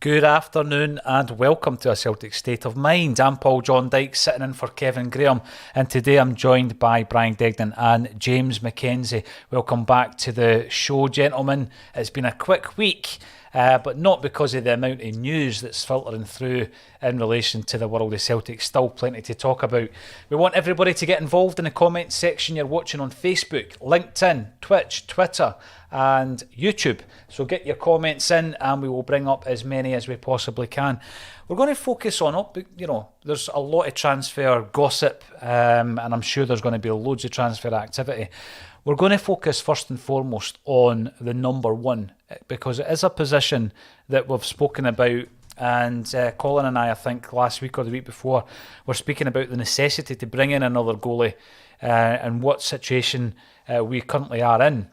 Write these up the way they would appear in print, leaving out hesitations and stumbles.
Good afternoon and welcome to a Celtic State of Mind. I'm Paul John Dyke, sitting in for Kevin Graham, and today I'm joined by Brian Degnan and James McKenzie. Welcome back to the show, gentlemen. It's been a quick week, but not because of the amount of news that's filtering through in relation to the world of Celtic. Still plenty to talk about. We want everybody to get involved in the comments section. You're watching on Facebook, LinkedIn, Twitch, Twitter and YouTube. So get your comments in and we will bring up as many as we possibly can. We're going to focus on there's a lot of transfer gossip and I'm sure there's going to be loads of transfer activity. We're going to focus first and foremost on the number one because it is a position that we've spoken about, and Colin and I think last week or the week before were speaking about the necessity to bring in another goalie and what situation we currently are in.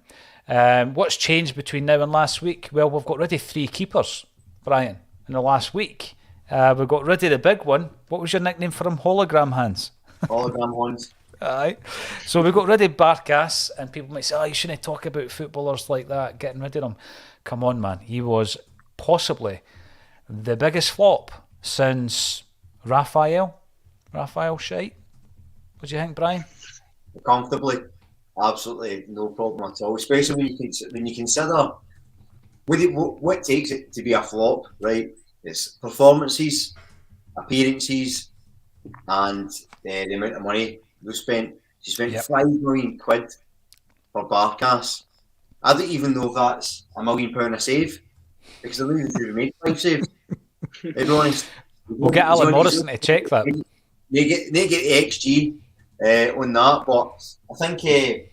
What's changed between now and last week? Well, we've got rid of 3 keepers, Brian, in the last week. We got rid of the big one. What was your nickname for him? Hologram Hands. Hologram Hands. Aye. So we got rid of Barkas, and people might say, you shouldn't talk about footballers like that, getting rid of them. Come on, man. He was possibly the biggest flop since Raphael shite. What do you think, Brian? Comfortably. Absolutely no problem at all. Especially when you consider what takes it to be a flop, right? It's performances, appearances, and the amount of money we spent. She spent £5 million for Barkas. I don't even know if that's £1 million a save because I don't even think we made 5 saves. To be honest, we'll get Alan Morrison to check that. They get the XG on that, but I think it's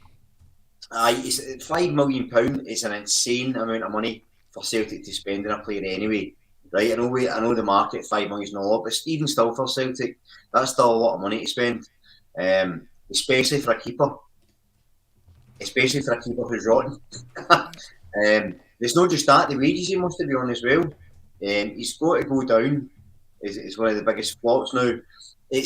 £5 million is an insane amount of money for Celtic to spend on a player anyway. Right, I know the market £5 million is not a lot, but even still for Celtic, that's still a lot of money to spend, especially for a keeper. Especially for a keeper who's rotten. There's not just that, the wages he must have been on as well. He's got to go down. Is one of the biggest flops now. There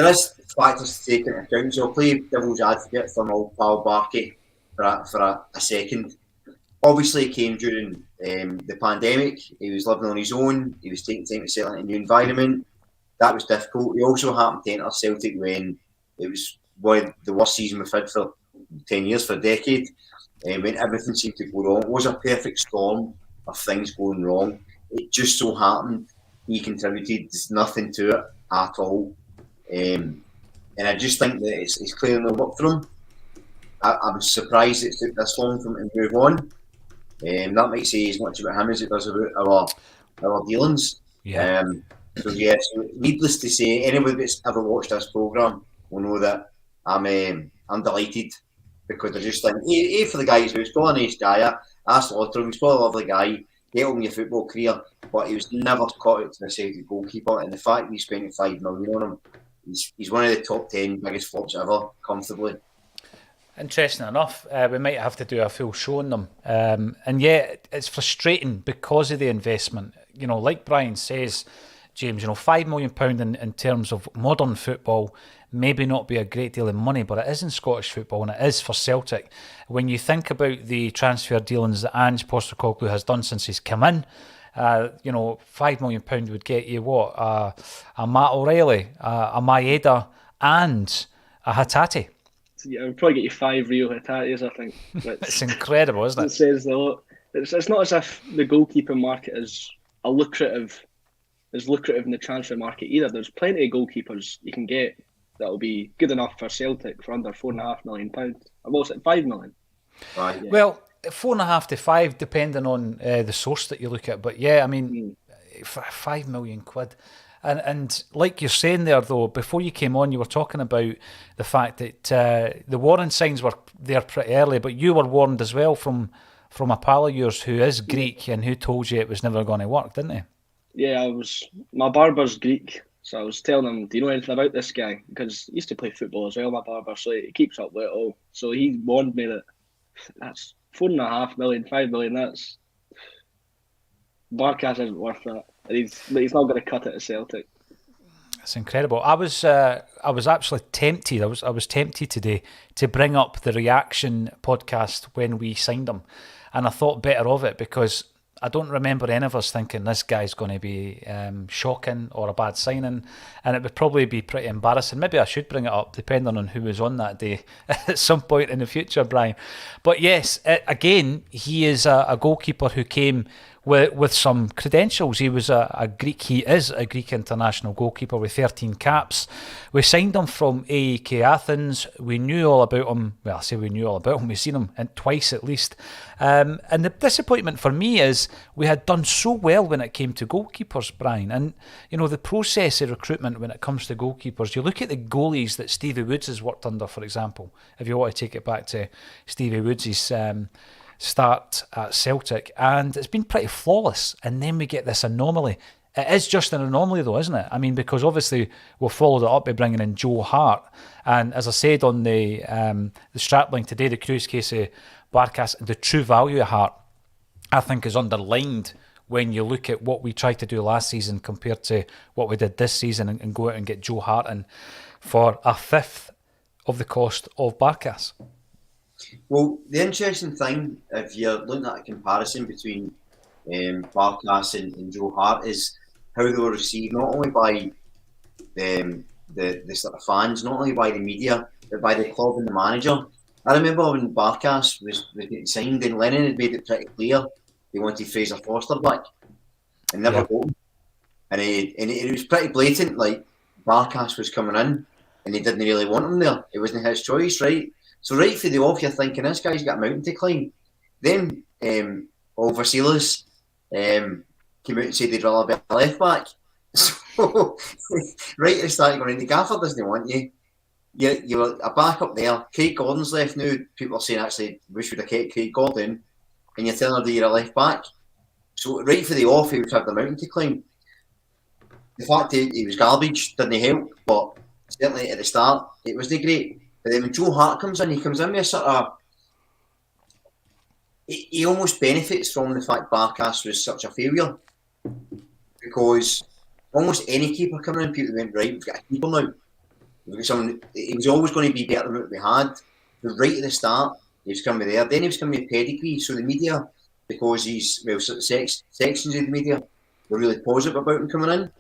is factors to take into account, so I'll play devil's advocate for my old pal Barky for a second. Obviously, he came during the pandemic. He was living on his own. He was taking time to settle into a new environment. That was difficult. He also happened to enter Celtic when it was one of the worst season we've had for 10 years, for a decade, when everything seemed to go wrong. It was a perfect storm of things going wrong. It just so happened he contributed. There's nothing to it at all. And I just think that it's clearly not worked for him. I was surprised it took this long for him to move on. That might say as much about him as it does about our dealings. Yeah. So needless to say, anybody that's ever watched this programme will know that I'm delighted because I just think, A for the guy, he's probably a nice guy. I slaughtered him, he's probably a lovely guy. Get on your football career, but he was never caught out to the Celtic goalkeeper. And the fact that he spent £5 million on him, he's one of the top 10 biggest flops ever, comfortably. Interesting enough, we might have to do a full show on them. And yet, it's frustrating because of the investment. You know, like Brian says, James, £5 million in terms of modern football maybe not be a great deal of money, but it is in Scottish football and it is for Celtic. When you think about the transfer dealings that Ange Postecoglou has done since he's come in, £5 million would get you what? A Matt O'Reilly, a Maeda and a Hatate. Yeah, we'll probably get you 5 real Hatates, I think. It's incredible, isn't it? It says a lot. It's not as if the goalkeeper market is lucrative in the transfer market either. There's plenty of goalkeepers you can get that'll be good enough for Celtic for under £4.5 million. I've also said £5 million. Right. Yeah. Well, 4.5 to 5, depending on the source that you look at. But yeah, I mean, £5 million. And like you're saying there, though, before you came on, you were talking about the fact that the warning signs were there pretty early, but you were warned as well from a pal of yours who is Greek and who told you it was never going to work, didn't he? Yeah, my barber's Greek, so I was telling him, do you know anything about this guy? Because he used to play football as well, my barber, so he keeps up with it all. So he warned me that's £4.5 million, £5 million, that's... Barkas isn't worth that. He's not going to cut it at Celtic. It's incredible. I was actually tempted. I was tempted today to bring up the reaction podcast when we signed him, and I thought better of it because I don't remember any of us thinking this guy's going to be shocking or a bad signing, and it would probably be pretty embarrassing. Maybe I should bring it up, depending on who was on that day at some point in the future, Brian. But yes, again, he is a goalkeeper who came with some credentials. He was he is a Greek international goalkeeper with 13 caps. We signed him from AEK Athens. We knew all about him. Well, I say we knew all about him. We've seen him twice at least. And the disappointment for me is we had done so well when it came to goalkeepers, Brian. And, the process of recruitment when it comes to goalkeepers, you look at the goalies that Stevie Woods has worked under, for example, if you want to take it back to Stevie Woods' start at Celtic, and it's been pretty flawless. And then we get this anomaly. It is just an anomaly, though, isn't it? I mean, because obviously we've followed it up by bringing in Joe Hart, and as I said on the strapline today, the curious case of Barkas, the true value of Hart, I think, is underlined when you look at what we tried to do last season compared to what we did this season, and go out and get Joe Hart in for a fifth of the cost of Barkas. Well, the interesting thing, if you're looking at a comparison between Barkas and Joe Hart, is how they were received not only by the sort of fans, not only by the media, but by the club and the manager. I remember when Barkas was getting signed, and Lennon had made it pretty clear they wanted Fraser Forster back, and never got him. And it was pretty blatant, like Barkas was coming in, and they didn't really want him there. It wasn't his choice, right? So right for the off, you're thinking this guy's got a mountain to climb. Then Vasilis came out and said they'd rather be a left back. So right at the start, you're going, the gaffer doesn't want you. You're a back up there. Craig Gordon's left now. People are saying actually wish we'd have kept Craig Gordon, and you're telling her that you're a left back. So right for the off, he would have the mountain to climb. The fact that he was garbage didn't help, but certainly at the start it wasn't great. But then when Joe Hart comes in, he comes in with a sort of... He almost benefits from the fact Barkas was such a failure. Because almost any keeper coming in, people went, right, we've got a keeper now. We've got someone... He was always going to be better than what we had. But right at the start, he was coming there. Then he was coming with pedigree. So the media, because he's... Well, sections of the media were really positive about him coming in.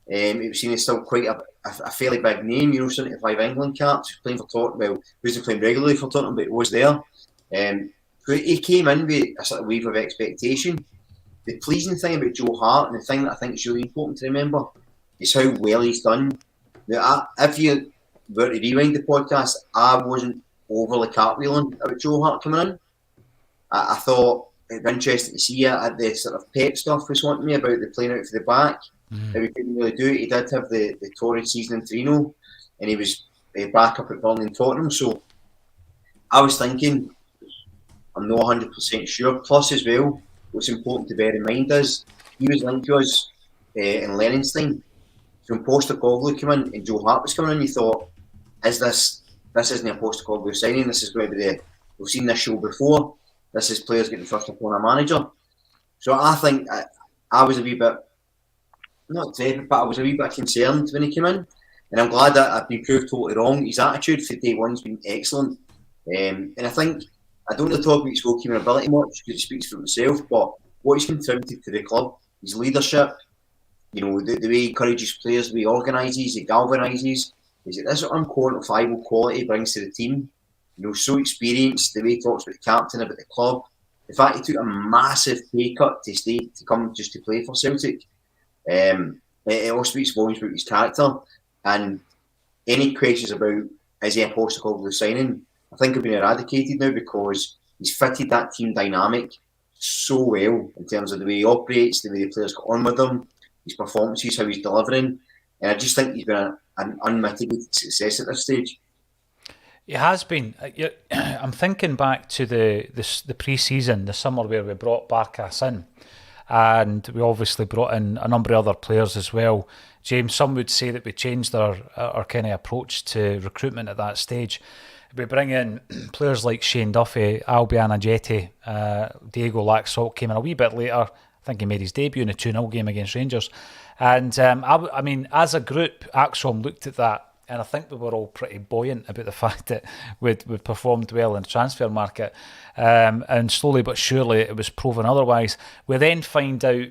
It was seen as still quite a fairly big name, 75 England caps, playing for Tottenham. Well, he wasn't playing regularly for Tottenham, but he was there. So he came in with a sort of wave of expectation. The pleasing thing about Joe Hart, and the thing that I think is really important to remember, is how well he's done. Now, if you were to rewind the podcast, I wasn't overly cartwheeling about Joe Hart coming in. I thought it'd be interesting to see at the sort of pep stuff was wanting me about the playing out for the back. He couldn't really do it. He did have the torrid season in Torino, and he was back up at Burnley and Tottenham. So I was thinking, I'm not 100% sure. Plus, as well, what's important to bear in mind is he was linked to us in Lennon's time. So when Postecoglou came in and Joe Hart was coming in, you thought, this isn't a Postecoglou signing. This is going to be we've seen this show before. This is players getting thrust upon a manager. So I think I was a wee bit, not dreaded, but I was a wee bit concerned when he came in, and I'm glad that I've been proved totally wrong. His attitude for day one's been excellent, and I think I don't want to talk about his goalkeeping ability much because he speaks for himself, but what he's contributed to the club, his leadership, the way he encourages players, the way he organises, he galvanises, is that this unquantifiable quality he brings to the team. So experienced, the way he talks about the captain, about the club, the fact he took a massive pay cut to come just to play for Celtic. It all speaks volumes about his character, and any questions about is he a Postecoglou signing, I think have been eradicated now, because he's fitted that team dynamic so well in terms of the way he operates, the way the players got on with him, his performances, how he's delivering, and I just think he's been an unmitigated success at this stage. It has been. I'm thinking back to the pre-season, the summer where we brought Barkas in. And we obviously brought in a number of other players as well. James, some would say that we changed our kind of approach to recruitment at that stage. We bring in players like Shane Duffy, Albion Ajeti, Diego Laxalt came in a wee bit later. I think he made his debut in a 2-0 game against Rangers. And I mean, as a group, Acsom looked at that and I think we were all pretty buoyant about the fact that we'd performed well in the transfer market. And slowly but surely it was proven otherwise. We then find out,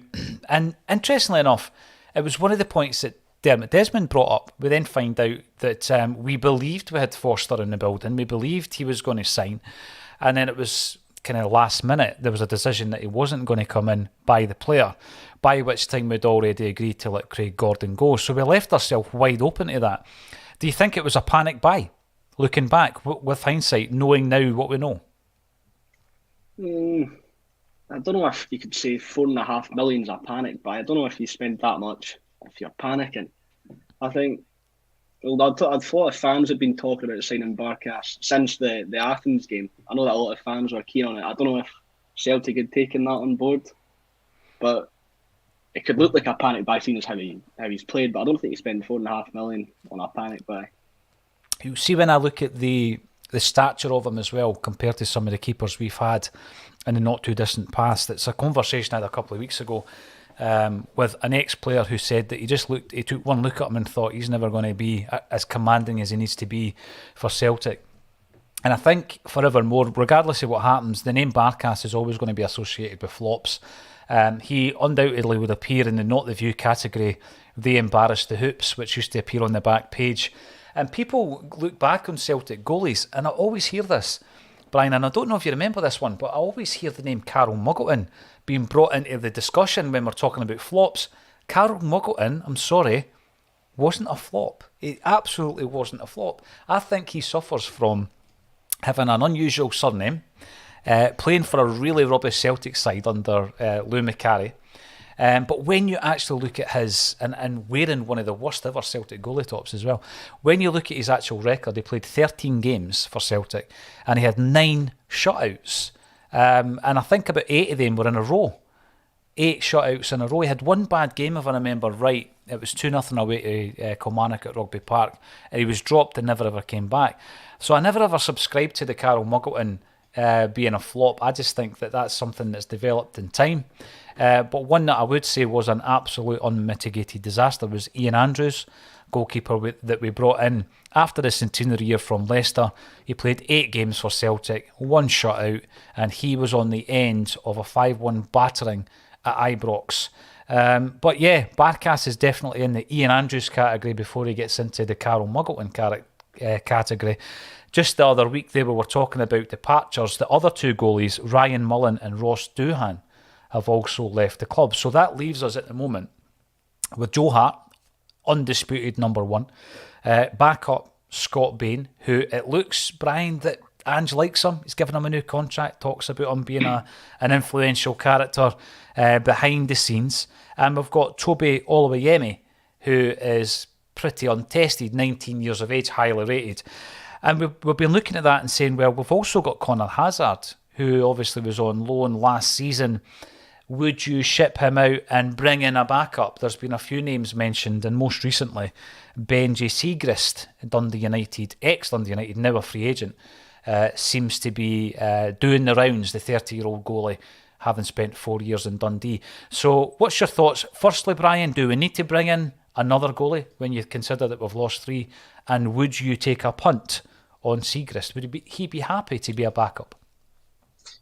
and interestingly enough, it was one of the points that Dermot Desmond brought up. We then find out that we believed we had Forster in the building. We believed he was going to sign. And then it was kind of last minute, there was a decision that he wasn't going to come in by the player, by which time we'd already agreed to let Craig Gordon go. So we left ourselves wide open to that. Do you think it was a panic buy, looking back, with hindsight, knowing now what we know? I don't know if you could say $4.5 million's a panic buy. I don't know if you spend that much if you're panicking. I think, well, I'd thought if fans had been talking about signing Barkas since the Athens game. I know that a lot of fans were keen on it. I don't know if Celtic had taken that on board, but it could look like a panic buy seeing as how he's played, but I don't think you spend $4.5 million on a panic buy. You see, when I look at the stature of him as well, compared to some of the keepers we've had in the not too distant past, it's a conversation I had a couple of weeks ago with an ex-player who said that he took one look at him and thought he's never going to be as commanding as he needs to be for Celtic. And I think forevermore, regardless of what happens, the name Barkas is always going to be associated with flops. He undoubtedly would appear in the Not The View category, They Embarrassed the Hoops, which used to appear on the back page. And people look back on Celtic goalies, and I always hear this, Brian, and I don't know if you remember this one, but I always hear the name Carol Muggleton being brought into the discussion when we're talking about flops. Carol Muggleton, I'm sorry, wasn't a flop. He absolutely wasn't a flop. I think he suffers from having an unusual surname, playing for a really rubbish Celtic side under Lou McCarry. But when you actually look at his, and wearing one of the worst ever Celtic goalie tops as well, when you look at his actual record, he played 13 games for Celtic and he had 9 shutouts. And I think about 8 of them were in a row. 8 shutouts in a row. He had one bad game, if I remember right. It was 2-0 away to Kilmarnock at Rugby Park. And he was dropped and never ever came back. So I never ever subscribed to the Carol Muggleton being a flop. I just think that that's something that's developed in time. But one that I would say was an absolute unmitigated disaster was Ian Andrews, goalkeeper that we brought in after the centenary year from Leicester. He played 8 games for Celtic, 1 shutout, and he was on the end of a 5-1 battering at Ibrox. But yeah, Barkas is definitely in the Ian Andrews category before he gets into the Carol Muggleton category. Just the other week there we were talking about departures. The other 2 goalies, Ryan Mullen and Ross Doohan, have also left the club. So that leaves us at the moment with Joe Hart, undisputed number 1. Backup Scott Bain, who it looks, Brian, that Ange likes him. He's given him a new contract, talks about him being an influential character behind the scenes. And we've got Toby Oluwayemi, who is pretty untested, 19 years of age, highly rated. And we've been looking at that and saying, well, we've also got Connor Hazard, who obviously was on loan last season. Would you ship him out and bring in a backup? There's been a few names mentioned, and most recently, Benji Siegrist, Dundee United, ex-Dundee United, now a free agent, seems to be doing the rounds, the 30-year-old goalie, having spent 4 years in Dundee. So what's your thoughts? Firstly, Brian, do we need to bring in another goalie when you consider that we've lost 3? And would you take a punt on Siegrist? Would he be happy to be a backup?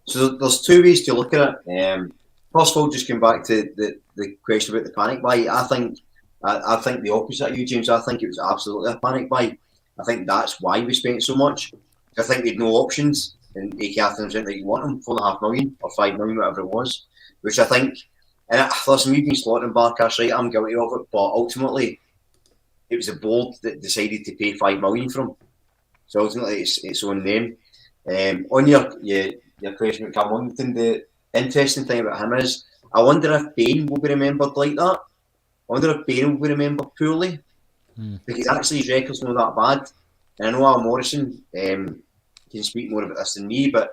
So there's 2 ways to look at it. First of all, just going back to the question about the panic buy, I think the opposite of you, James. I think it was absolutely a panic buy. I think that's why we spent so much. I think we had no options, and AK Athens went, like, you want him, $4.5 million or $5 million, whatever it was, which I think, and listen, we've been slaughtering Barkas, right? I'm guilty of it, but ultimately, it was the board that decided to pay $5 million for him. So ultimately, it's on them. On your question about Cam Wellington, the interesting thing about him is, I wonder if Bain will be remembered like that. I wonder if Bain will be remembered poorly, because actually his record's not that bad. And I know Al Morrison can speak more about this than me, but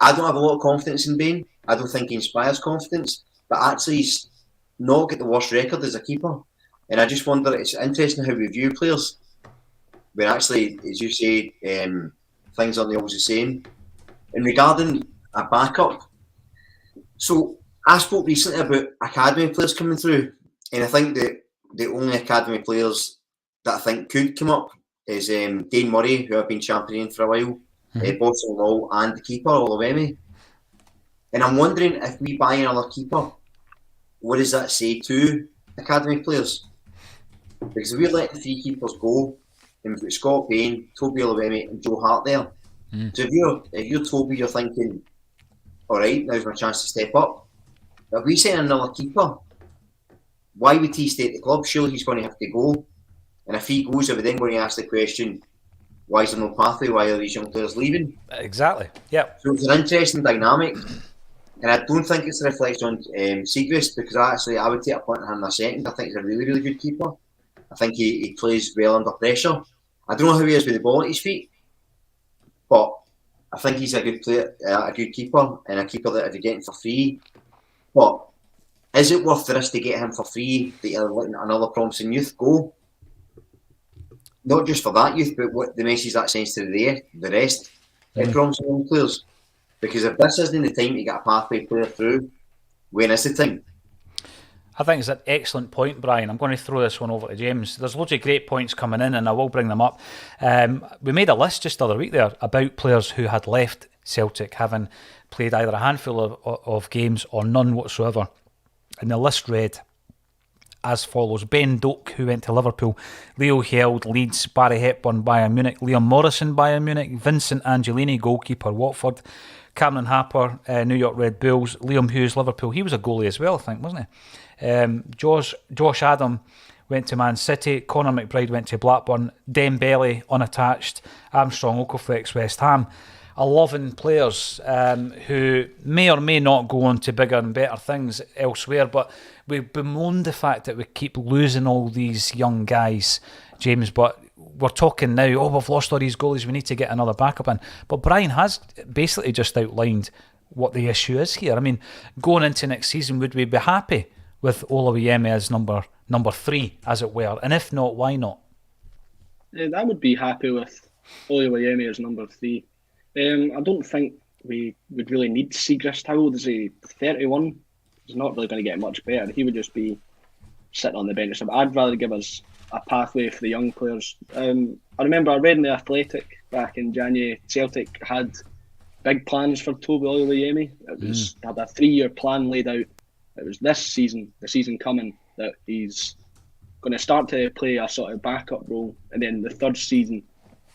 I don't have a lot of confidence in Bain. I don't think he inspires confidence, but actually he's not got the worst record as a keeper. And I just wonder, it's interesting how we view players, when actually, as you say, things aren't always the same. And regarding a backup, so I spoke recently about academy players coming through, and I think that the only academy players that I think could come up is Dane Murray, who I've been championing for a while, Boston Law, and the keeper, Olawemi. And I'm wondering if we buy another keeper, what does that say to academy players? Because if we let the 3 keepers go, and we've got Scott Bain, Toby Olawemi, and Joe Hart there. So if you're Toby, you're thinking, all right, now's my chance to step up. But if we sign another keeper, why would he stay at the club? Surely he's going to have to go. And if he goes, are we then going to ask the question, why is there no pathway? Why are these young players leaving? Exactly, yeah. So it's an interesting dynamic. And I don't think it's a reflection on Siegrist, because I would take a point on him in a second. I think he's a really, really good keeper. I think he plays well under pressure. I don't know how he is with the ball at his feet, but I think he's a good player, a good keeper, and a keeper that if you get him for free. But is it worth the risk to get him for free that you're letting another promising youth go? Not just for that youth, but what the message that sends to the rest of promising young players. Because if this isn't the time to get a pathway player through, when is the time? I think it's an excellent point, Brian. I'm going to throw this one over to James. There's loads of great points coming in, and I will bring them up. We made a list just the other week there about players who had left Celtic, having played either a handful of games or none whatsoever. And the list read as follows: Ben Doak, who went to Liverpool; Leo Held, Leeds; Barry Hepburn, Bayern Munich; Liam Morrison, Bayern Munich; Vincent Angelini, goalkeeper, Watford; Cameron Harper, New York Red Bulls; Liam Hughes, Liverpool. He was a goalie as well, I think, wasn't he? Josh Adam went to Man City; Conor McBride went to Blackburn; Dembele unattached; Armstrong Okoflex, West Ham. 11 players who may or may not go on to bigger and better things elsewhere, but we bemoan the fact that we keep losing all these young guys, James, but we're talking now, we've lost all these goalies, we need to get another backup in. But Brian has basically just outlined what the issue is here. I mean, going into next season, would we be happy with Olawemi as number 3, as it were? And if not, why not? I would be happy with Olawemi as number 3. I don't think we would really need Siegrist. How old is he? 31? He's not really going to get much better. He would just be sitting on the bench. I'd rather give us a pathway for the young players. I remember I read in The Athletic back in January, Celtic had big plans for Toby Olawemi. They had a 3-year plan laid out. It was this season, the season coming, that he's going to start to play a sort of backup role, and then the third season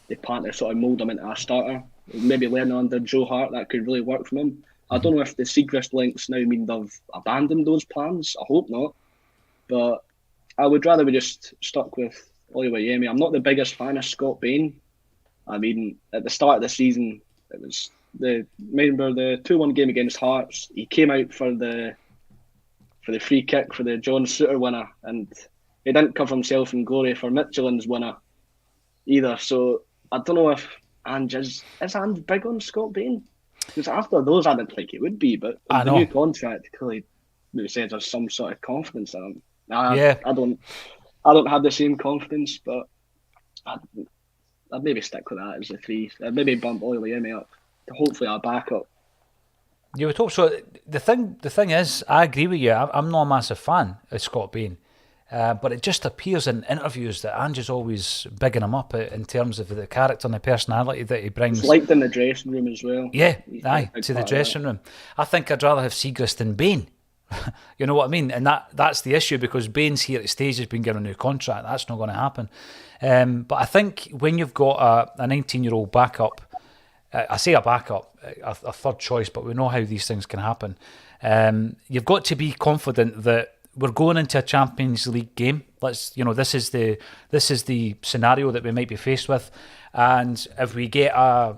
they plan to sort of mould him into a starter. Maybe learning under Joe Hart, that could really work for him. I don't know if the Siegrist links now mean they've abandoned those plans. I hope not. But I would rather we just stuck with Olawemi. I'm not the biggest fan of Scott Bain. I mean, at the start of the season, it was remember the 2-1 game against Hearts. He came out for the free kick for the John Souttar winner, and he didn't cover himself in glory for Michelin's winner either. So I don't know if Ange is Ange big on Scott Bain? Because after those, I didn't think it would be, but the new contract clearly maybe says there's some sort of confidence in him. I don't have the same confidence, but I'd maybe stick with that as the 3. I'd maybe bump Olawemi up to hopefully our backup. You would hope so. The thing is, I agree with you. I'm not a massive fan of Scott Bain. But it just appears in interviews that Ange is always bigging him up in terms of the character and the personality that he brings. It's liked in the dressing room as well. Yeah, to the dressing room. I think I'd rather have Siegrist than Bain. You know what I mean? And that's the issue, because Bain's here at stage, has been given a new contract. That's not going to happen. But I think when you've got a 19-year-old backup, I say a backup, a third choice, but we know how these things can happen. You've got to be confident that we're going into a Champions League game. This is the scenario that we might be faced with, and if we get a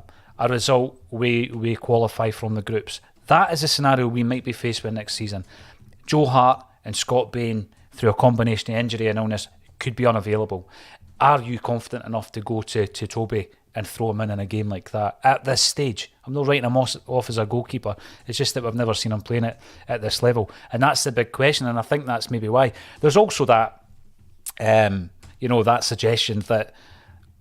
result, we qualify from the groups. That is a scenario we might be faced with next season. Joe Hart and Scott Bain, through a combination of injury and illness, could be unavailable. Are you confident enough to go to Toby and throw him in a game like that at this stage? I'm not writing him off as a goalkeeper. It's just that we've never seen him playing it at this level, and that's the big question. And I think that's maybe why there's also that that suggestion that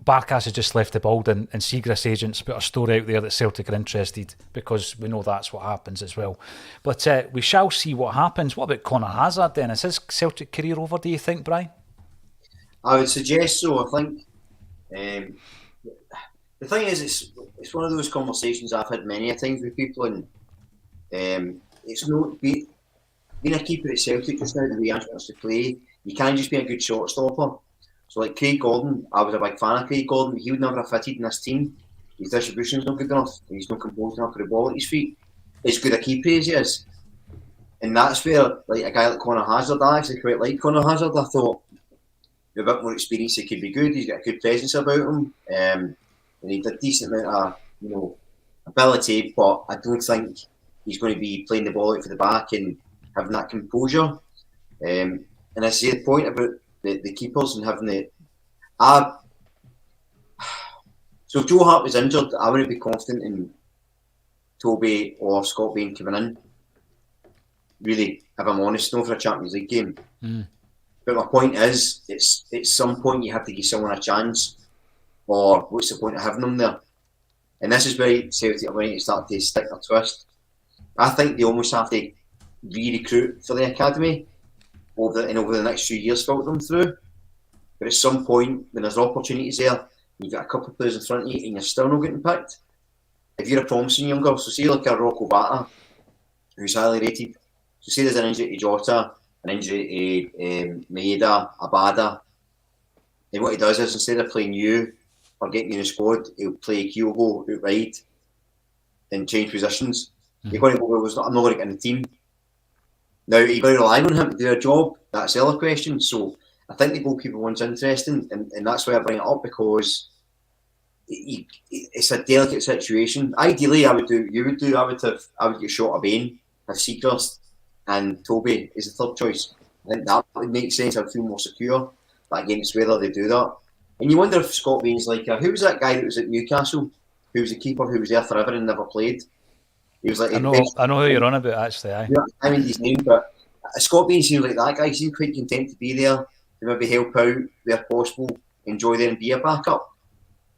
Barkas has just left the Baldwin and Siegrist's agents put a story out there that Celtic are interested, because we know that's what happens as well. But we shall see what happens. What about Conor Hazard then? Is his Celtic career over, do you think, Brian? I would suggest so. I think the thing is, it's one of those conversations I've had many a times with people, and it's not being a keeper at Celtic just now. The way Ange wants to play, you can't just be a good shot stopper. So like Craig Gordon, I was a big fan of Craig Gordon. He would never have fitted in this team. His distribution's not good enough. He's not composed enough for the ball at his feet. As good a keeper as he is. And that's where, like a guy like Conor Hazard, I actually quite like Conor Hazard. I thought with a bit more experience, he could be good. He's got a good presence about him, and he's a decent amount of ability. But I don't think he's going to be playing the ball out for the back and having that composure. And I say the point about the keepers and having the. So if Joe Hart was injured, I wouldn't be confident in Toby or Scott Bain coming in. Really, if I'm honest, no for a Champions League game. But my point is, it's at some point you have to give someone a chance, or what's the point of having them there? And this is where Celtic are going to start to stick their twist. I think they almost have to re-recruit for the academy over the next few years, filter them through. But at some point, when there's opportunities there, you've got a couple of players in front of you and you're still not getting picked. If you're a promising young girl, so say like a Rocco Bata, who's highly rated, so say there's an injury to Jota, an injury to Maeda, Abada, and what he does is instead of playing you or getting you in the squad, he'll play Kyogo out wide and change positions. You're going to go, well, I'm not going to get in the team. Now, you're going to rely on him to do a job. That's the other question. So I think the goalkeeper one's interesting, and that's why I bring it up, because it's a delicate situation. Ideally, I would get shot of Bain, have Seacrest and Toby as the third choice. I think that would make sense. I'd feel more secure. But again, it's whether they do that. And you wonder if Scott Bain's like, who was that guy that was at Newcastle, who was the keeper, who was there forever and never played? He was like, I know who you're on about, actually. I mean his name, but Scott Bain seems like that guy. He seems quite content to be there, to maybe help out where possible, enjoy there and be a backup.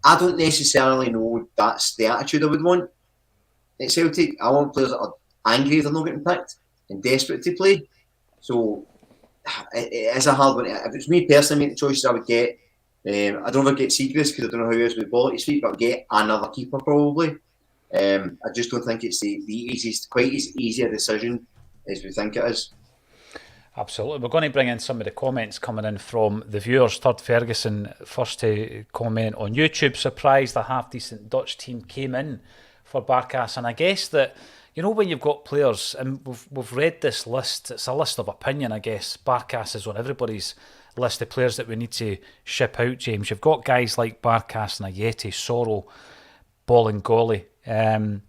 I don't necessarily know that's the attitude I would want at Celtic. I want players that are angry if they're not getting picked and desperate to play. So it is a hard one. If it's me personally, make the choices I would get. I don't ever get Seacrest because I don't know how he is with the ball at his feet, but I'd get another keeper probably. I just don't think it's the easiest, quite as easy a decision as we think it is. Absolutely. We're going to bring in some of the comments coming in from the viewers. Third Ferguson, first to comment on YouTube, surprised a half-decent Dutch team came in for Barkas. And I guess that, when you've got players, and we've read this list, it's a list of opinion, I guess. Barkas is on everybody's list of players that we need to ship out, James. You've got guys like Barkas, Ayeti, Soro, Bolingoli.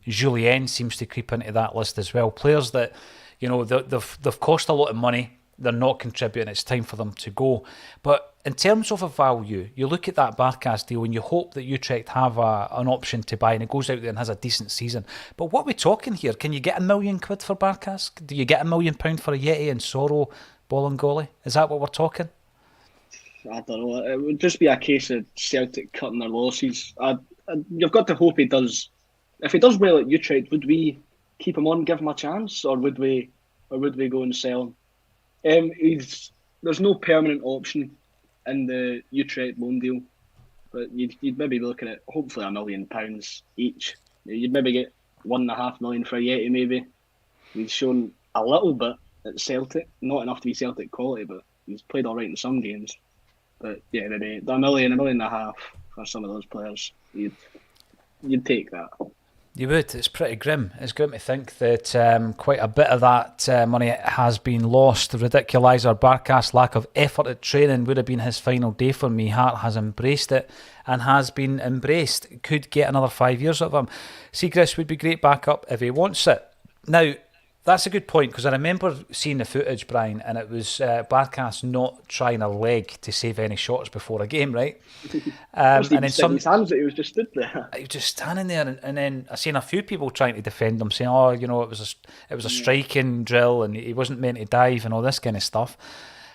Julien seems to creep into that list as well. Players that, they've cost a lot of money. They're not contributing. It's time for them to go. But in terms of a value, you look at that Barkas deal and you hope that Utrecht have an option to buy, and it goes out there and has a decent season. But what are we talking here? Can you get £1 million for Barkas? Do you get £1 million for Ayeti and Soro, Bolingoli? Is that what we're talking? I don't know. It would just be a case of Celtic cutting their losses. You've got to hope he does. If he does well at Utrecht, would we keep him on, give him a chance, or would we go and sell him? There's no permanent option in the Utrecht loan deal, but you'd maybe be looking at hopefully £1 million each. You'd maybe get £1.5 million for Yeti. Maybe he's shown a little bit at Celtic, not enough to be Celtic quality, but he's played all right in some games. But yeah, maybe £1 million, £1.5 million for some of those players. You'd take that. You would. It's pretty grim. It's grim to think that quite a bit of that money has been lost. The ridiculiser Barkas' lack of effort at training would have been his final day for me. Hart has embraced it and has been embraced. Could get another 5 years of him. Seacrest would be great backup if he wants it. Now, that's a good point, because I remember seeing the footage, Brian, and it was Barkas not trying a leg to save any shots before a game, right? And then his hands that he was just stood there. He was just standing there, and then I seen a few people trying to defend him, saying, "Oh, it was a striking drill, and he wasn't meant to dive, and all this kind of stuff."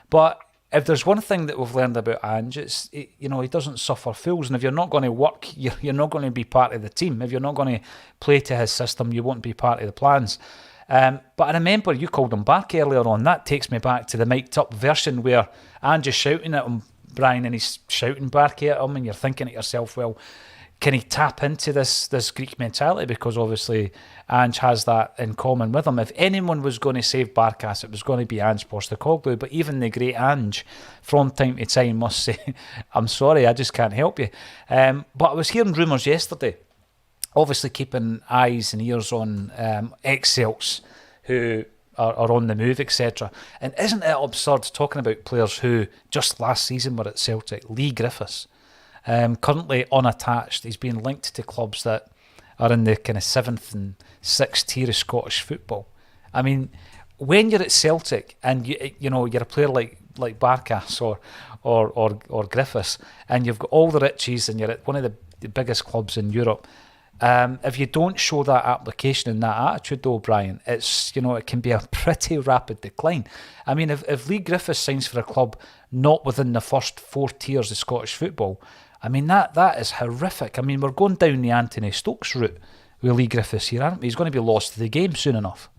But if there's one thing that we've learned about Ange, it's he doesn't suffer fools, and if you're not going to work, you're not going to be part of the team. If you're not going to play to his system, you won't be part of the plans. But I remember you called him back earlier on. That takes me back to the mic'd up version where Ange is shouting at him, Brian, and he's shouting Barky at him, and you're thinking to yourself, well, can he tap into this Greek mentality? Because obviously Ange has that in common with him. If anyone was going to save Barkas, it was going to be Ange Postecoglou. But even the great Ange, from time to time, must say, I'm sorry, I just can't help you. But I was hearing rumours yesterday, obviously keeping eyes and ears on ex-Celts who are on the move, etc. And isn't it absurd talking about players who just last season were at Celtic? Lee Griffiths, currently unattached. He's been linked to clubs that are in the kind of 7th and 6th tier of Scottish football. I mean, when you're at Celtic and you're a player like Barkas or Griffiths, and you've got all the riches and you're at one of the biggest clubs in Europe, if you don't show that application and that attitude, though, Brian, it's it can be a pretty rapid decline. I mean, if Lee Griffiths signs for a club not within the first 4 tiers of Scottish football, I mean that is horrific. I mean, we're going down the Anthony Stokes route with Lee Griffiths here, aren't we? He's going to be lost to the game soon enough.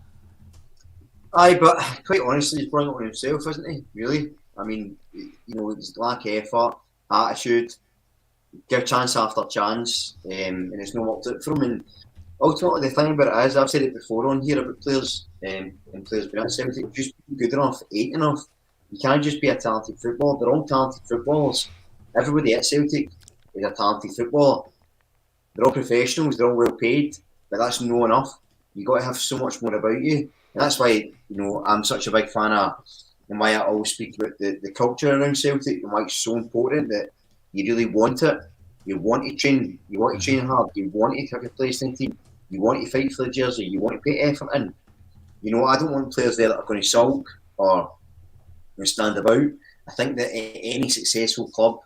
Aye, but quite honestly, he's brought it on himself, isn't he? Really? I mean, it's lack of effort, attitude, give chance after chance, and it's not worked out for him. And ultimately, the thing about it is, I've said it before on here about players, and players being at Celtic, just good enough, ain't enough. You can't just be a talented footballer. They're all talented footballers. Everybody at Celtic is a talented footballer. They're all professionals, they're all well paid, but that's not enough. You've got to have so much more about you. And that's why, I'm such a big fan of, and why I always speak about the culture around Celtic, and why it's so important that you really want it. You want to train. You want to train hard. You want to have your place in the team. You want to fight for the jersey. You want to put effort in. I don't want players there that are going to sulk or stand about. I think that any successful club,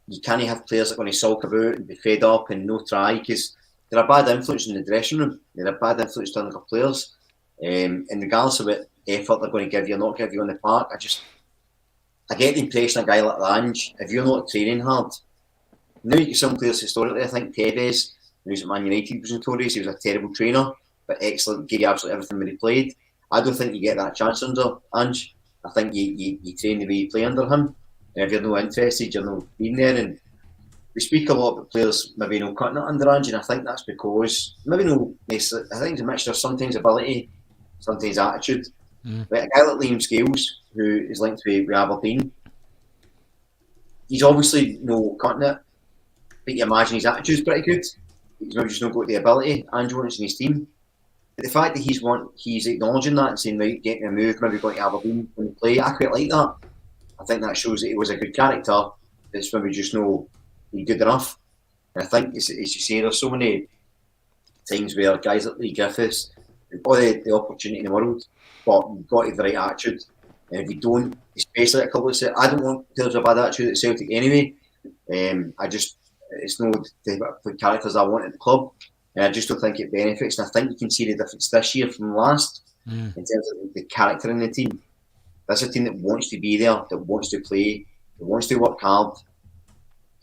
you can't have players that are going to sulk about and be fed up and no try, because they're a bad influence in the dressing room. They're a bad influence to other players. And regardless of what effort they're going to give you or not give you on the park, I get the impression a guy like Ange, if you're not training hard, now you get some players historically, I think Tevez, when he was at Man United, was notorious. He was a terrible trainer, but excellent, gave you absolutely everything when he played. I don't think you get that chance under Ange. I think you train the way you play under him. And if you're not interested, you're not being there. And we speak a lot about players maybe not cutting it under Ange, and I think that's because, maybe no necessarily, I think it's a mixture of sometimes ability, sometimes attitude. But a guy like Liam Scales, who is linked with Aberdeen, he's obviously no cutting it, but you imagine his attitude's pretty good. He's maybe just not got the ability Ange wants in his team. But the fact that he's acknowledging that and saying, right, get me a move, maybe going to Aberdeen when he play, I quite like that. I think that shows that he was a good character. It's maybe just no good enough. And I think, as you say, there's so many times where guys like Lee Griffiths, they've got the opportunity in the world, but you've got to have the right attitude. And if you don't, especially at a club like Celtic, I don't want players with a bad attitude at Celtic anyway. It's no the characters I want at the club. And I just don't think it benefits. And I think you can see the difference this year from last in terms of the character in the team. That's a team that wants to be there, that wants to play, that wants to work hard.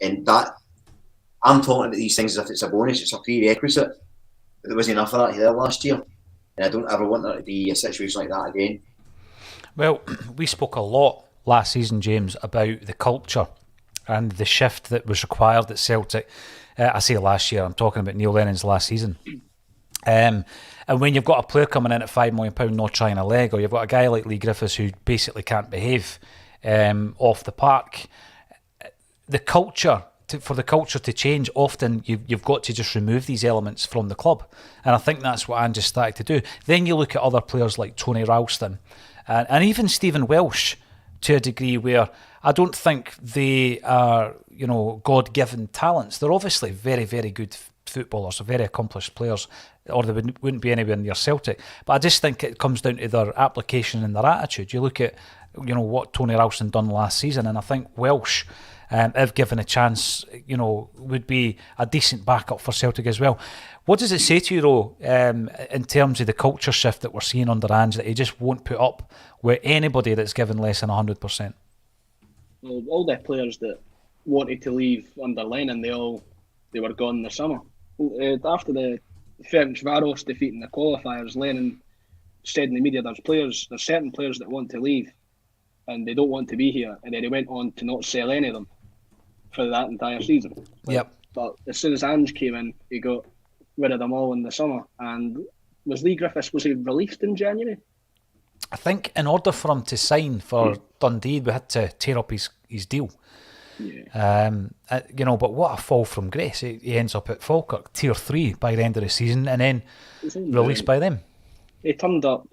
And that, I'm talking about these things as if it's a bonus, it's a prerequisite. But there wasn't enough of that here last year. And I don't ever want there to be a situation like that again. Well, we spoke a lot last season, James, about the culture and the shift that was required at Celtic. I say last year, I'm talking about Neil Lennon's last season. And when you've got a player coming in at £5 million not trying a leg, or you've got a guy like Lee Griffiths who basically can't behave off the park, the culture, for the culture to change, often you've got to just remove these elements from the club. And I think that's what Ange started to do. Then you look at other players like Tony Ralston and even Stephen Welsh to a degree, where I don't think they are, God-given talents. They're obviously very, very good footballers, very accomplished players, or they wouldn't be anywhere near Celtic. But I just think it comes down to their application and their attitude. You look at, what Tony Ralston done last season, and I think Welsh, if given a chance, would be a decent backup for Celtic as well. What does it say to you, though, in terms of the culture shift that we're seeing under Ange, that he just won't put up with anybody that's given less than 100%? Well, all the players that wanted to leave under Lennon, they were gone in the summer. After the Ferencvaros defeat in the qualifiers, Lennon said in the media, there's certain players that want to leave. and they don't want to be here. And then he went on to not sell any of them for that entire season. Yep. But as soon as Ange came in, he got rid of them all in the summer. And was Lee Griffiths, was he released in January? I think in order for him to sign for Dundee, we had to tear up his deal. Yeah. But what a fall from grace. He ends up at Falkirk, Tier 3 by the end of the season, and then released by them. He turned up,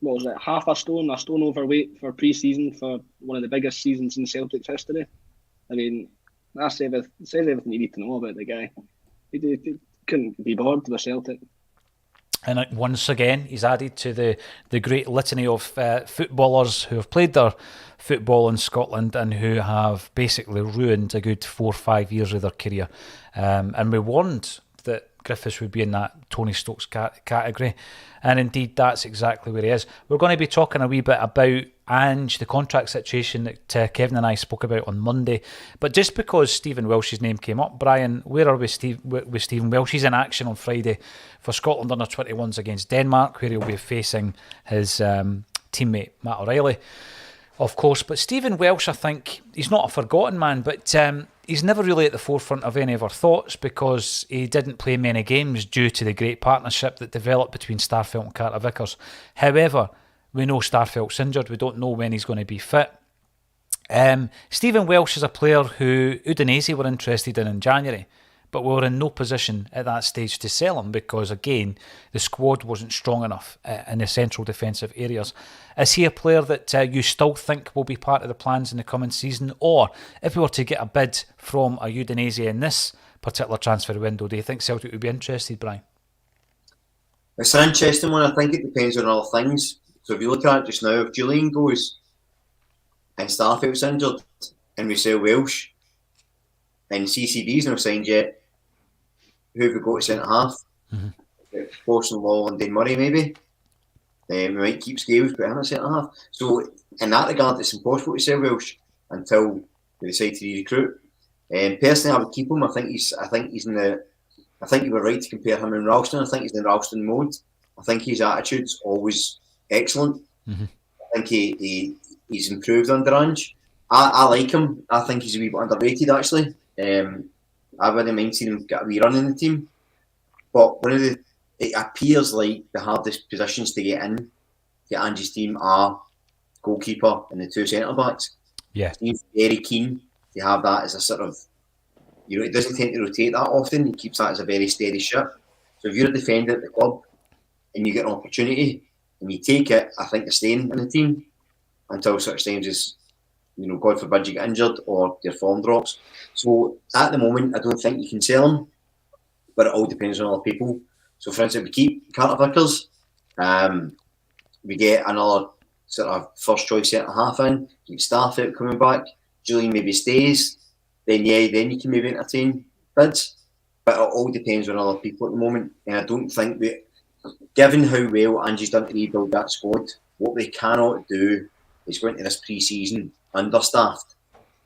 what was it, half a stone overweight for pre-season for one of the biggest seasons in Celtic's history. I mean, that says everything you need to know about the guy. He couldn't be bored with Celtic. And once again, he's added to the great litany of footballers who have played their football in Scotland and who have basically ruined a good 4 or 5 years of their career. And we warned that Griffiths would be in that Tony Stokes category. And indeed, that's exactly where he is. We're going to be talking a wee bit about Ange, the contract situation that Kevin and I spoke about on Monday. But just because Stephen Welsh's name came up, Brian, where are we with Stephen Welsh? He's in action on Friday for Scotland under 21s against Denmark, where he'll be facing his teammate Matt O'Reilly, of course. But Stephen Welsh, I think, he's not a forgotten man, but he's never really at the forefront of any of our thoughts because he didn't play many games due to the great partnership that developed between Starfelt and Carter Vickers. However, we know Starfelt's injured. We don't know when he's going to be fit. Stephen Welsh is a player who Udinese were interested in January, but we were in no position at that stage to sell him because, again, the squad wasn't strong enough in the central defensive areas. Is he a player that you still think will be part of the plans in the coming season? Or if we were to get a bid from a Udinese in this particular transfer window, do you think Celtic would be interested, Brian? It's an interesting one. I think it depends on all things. So if you look at it just now, if Julian goes and Starfelt's injured and we sell Welsh and CCB's not signed yet, who have we got at centre half? Forson, Law and Dane Murray maybe. We might keep Scales, but him at centre half. So in that regard, it's impossible to sell Welsh until we decide to recruit. Personally, I would keep him. I think you were right to compare him and Ralston. I think he's in Ralston mode. I think his attitude's always excellent. I think he's improved under Ange. I like him. I think he's a wee bit underrated actually. I wouldn't mind seeing him get a wee run in the team. But it appears like the hardest positions to get in to Ange's team are goalkeeper and the two centre backs. Yeah, He's very keen to have that as a sort of, he doesn't tend to rotate that often. He keeps that as a very steady ship. So if you're a defender at the club and you get an opportunity and you take it, I think you're staying in the team until such times as, God forbid you get injured or your form drops. So at the moment, I don't think you can sell him, but it all depends on other people. So for instance, we keep Carter Vickers, we get another sort of first choice centre half in, keep Starfelt coming back, Julian maybe stays, then you can maybe entertain bids. But it all depends on other people at the moment. And I don't think that, given how well Angie's done to rebuild that squad, what we cannot do is go into this pre-season understaffed.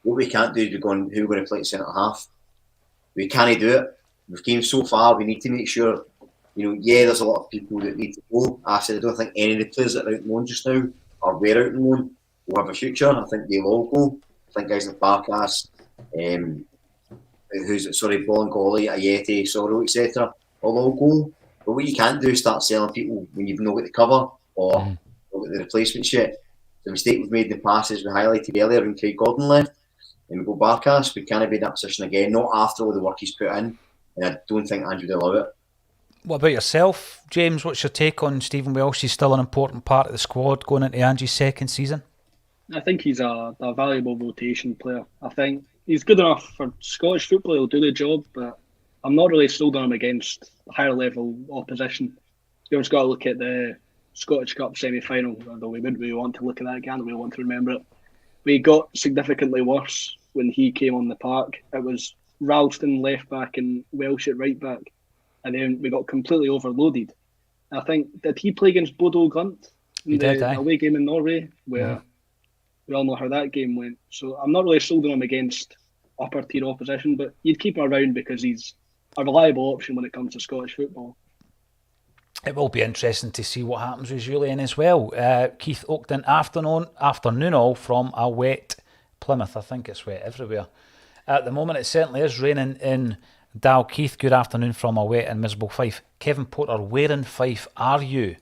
What we can't do is be going, who we're going to play at centre half. We can't do it. We've came so far, we need to make sure, there's a lot of people that need to go. I don't think any of the players that are out on loan just now, or were out on loan, will have a future. I think they'll all go. I think guys like Barkas, Bolingoli, Ayeti, Sorrow, etc. will all go. But what you can't do is start selling people when you've not got the cover or not got the replacements yet. The mistake we've made in the past is we highlighted earlier when Craig Gordon left and we go Barkas, we can't be in that position again, not after all the work he's put in, and I don't think Andrew would allow it. What about yourself, James? What's your take on Stephen Welsh? He's still an important part of the squad going into Angie's second season? I think he's a valuable rotation player. I think he's good enough for Scottish football, he'll do the job, but I'm not really sold on him against higher level opposition. You've just got to look at the Scottish Cup semi-final, although we wouldn't really want to look at that again, we want to remember it. We got significantly worse when he came on the park. It was Ralston left back and Welsh at right back, and then we got completely overloaded. I think, did he play against Bodo Glimt in the away game in Norway, where we all know how that game went? So I'm not really sold on him against upper tier opposition, but you'd keep him around because he's a reliable option when it comes to Scottish football. it will be interesting to see what happens with Julian as well. Keith Oakton, afternoon all from a wet Plymouth. I think it's wet everywhere. At the moment, it certainly is raining in Dalkeith. Good afternoon from a wet and miserable Fife. Kevin Porter, where in Fife are you?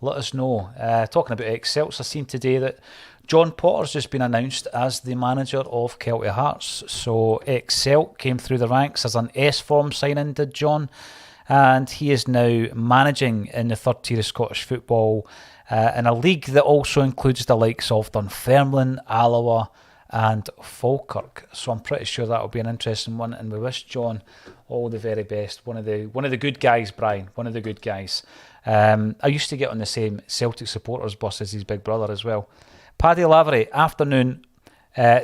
Let us know. Talking about Excelts, I've seen today that John Potter's just been announced as the manager of Celtic Hearts. So Excel came through the ranks as an S-form signing, did John? And he is now managing in the third tier of Scottish football in a league that also includes the likes of Dunfermline, Alloa and Falkirk. So I'm pretty sure that will be an interesting one, and we wish John all the very best. One of the good guys, Brian. One of the good guys. I used to get on the same Celtic supporters bus as his big brother as well. Paddy Lavery, afternoon,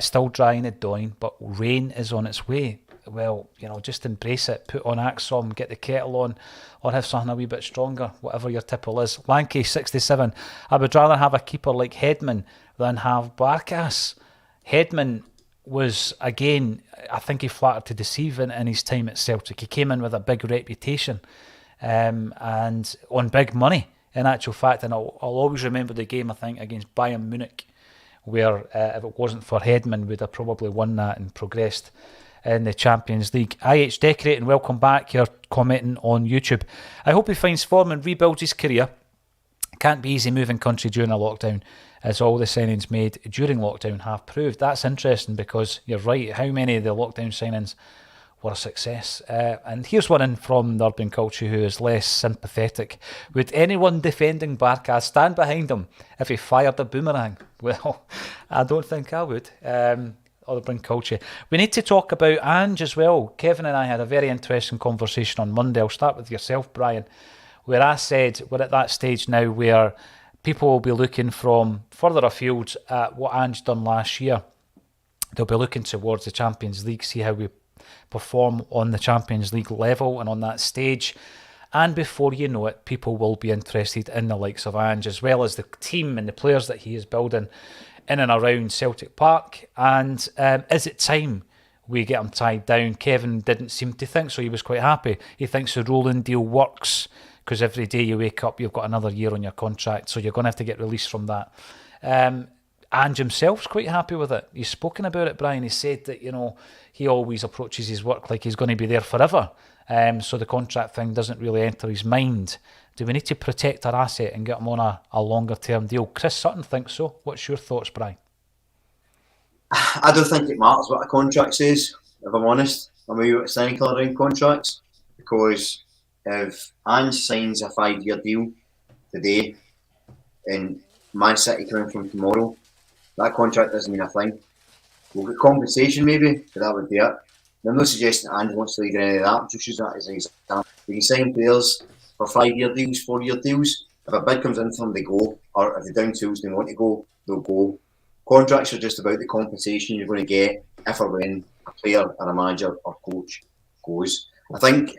still dry in the Doyne, but rain is on its way. Well, just embrace it. Put on Acsom, get the kettle on, or have something a wee bit stronger, whatever your tipple is. Lanky, 67. I would rather have a keeper like Headman than have Barkas. Headman was, again, I think he flattered to deceive in his time at Celtic. He came in with a big reputation and on big money, in actual fact. And I'll always remember the game, I think, against Bayern Munich, where if it wasn't for Headman, we'd have probably won that and progressed in the Champions League. IH Decorating, welcome back. You're commenting on YouTube. I hope he finds form and rebuilds his career. Can't be easy moving country during a lockdown, as all the signings made during lockdown have proved. That's interesting, because you're right, how many of the lockdown signings were a success? And here's one in from the Urban Culture who is less sympathetic. Would anyone defending Barkas stand behind him if he fired a boomerang? Well, I don't think I would. Urban Culture. We need to talk about Ange as well. Kevin and I had a very interesting conversation on Monday. I'll start with yourself, Brian, where I said we're at that stage now where people will be looking from further afield at what Ange done last year. They'll be looking towards the Champions League, see how we perform on the Champions League level and on that stage. And before you know it, people will be interested in the likes of Ange, as well as the team and the players that he is building in and around Celtic Park. And is it time we get him tied down? Kevin didn't seem to think so. He was quite happy. He thinks the rolling deal works, because every day you wake up, you've got another year on your contract, so you're going to have to get released from that. Ange himself's quite happy with it. He's spoken about it, Brian. He said that, he always approaches his work like he's going to be there forever. So the contract thing doesn't really enter his mind. Do we need to protect our asset and get him on a longer term deal? Chris Sutton thinks so. What's your thoughts, Brian? I don't think it matters what a contract says, if I'm honest. I'm a cynical around contracts, because if Ange signs a 5-year deal today and Man City coming from tomorrow, that contract doesn't mean a thing. We'll get compensation maybe, but that would be it. I'm not suggesting Ange wants to leave any of that. Just use that as an example. We can sign players for 5-year deals, 4-year deals. If a bid comes in for them, they go. Or if the down tools they want to go, they'll go. Contracts are just about the compensation you're going to get if or when a player or a manager or coach goes. I think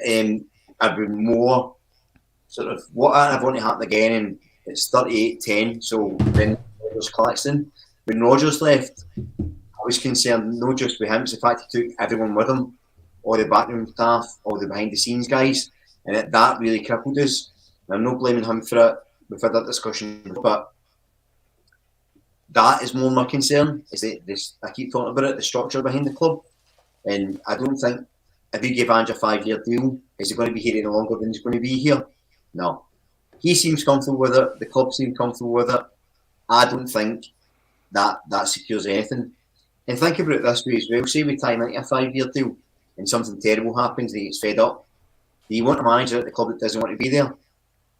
I'd be more sort of what I want to happen again, and it's 38-10. So then Rodgers Claxton. When Rodgers left, I was concerned not just with him, it's the fact he took everyone with him, all the backroom staff, all the behind the scenes guys, and that really crippled us. And I'm not blaming him for it. We've had that discussion, but that is more my concern. Is that I keep talking about it, the structure behind the club, and I don't think if you give Ange a 5-year deal, is he going to be here any longer than he's going to be here? No. He seems comfortable with it. The club seems comfortable with it. I don't think that secures anything. And think about it this way as well. Say we tie him into a 5-year deal and something terrible happens and he gets fed up. Do you want a manager at the club that doesn't want to be there?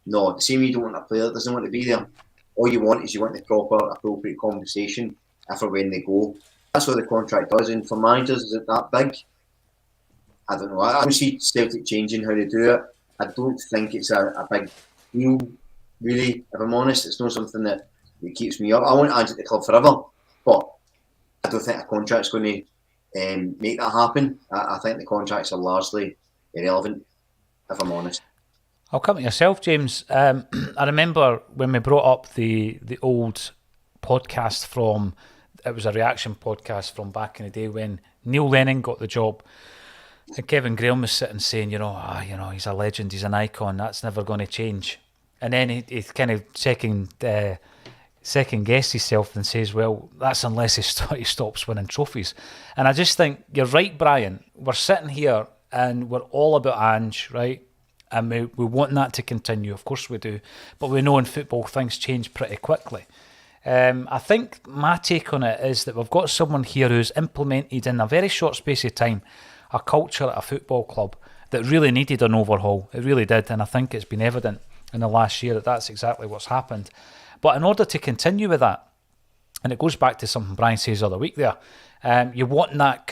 No. The same way you don't want a player that doesn't want to be there. All you want is you want the proper, appropriate compensation if or when they go. That's what the contract does. And for managers, is it that big? I don't know. I don't see Celtic changing how they do it. I don't think it's a big deal, really. If I'm honest, it's not something that keeps me up. I want Ange at the club forever, but I don't think a contract's going to make that happen. I think the contracts are largely irrelevant, if I'm honest. I'll come to yourself, James. I remember when we brought up the old podcast from, it was a reaction podcast from back in the day when Neil Lennon got the job. And Kevin Graham was sitting saying, he's a legend, he's an icon, that's never going to change. And then he kind of second guesses himself and says, well, that's unless he stops winning trophies. And I just think, you're right, Brian. We're sitting here and we're all about Ange, right? And we want that to continue. Of course we do. But we know in football things change pretty quickly. I think my take on it is that we've got someone here who's implemented in a very short space of time a culture at a football club that really needed an overhaul. It really did. And I think it's been evident in the last year that that's exactly what's happened. But in order to continue with that, and it goes back to something Brian says the other week there, you want that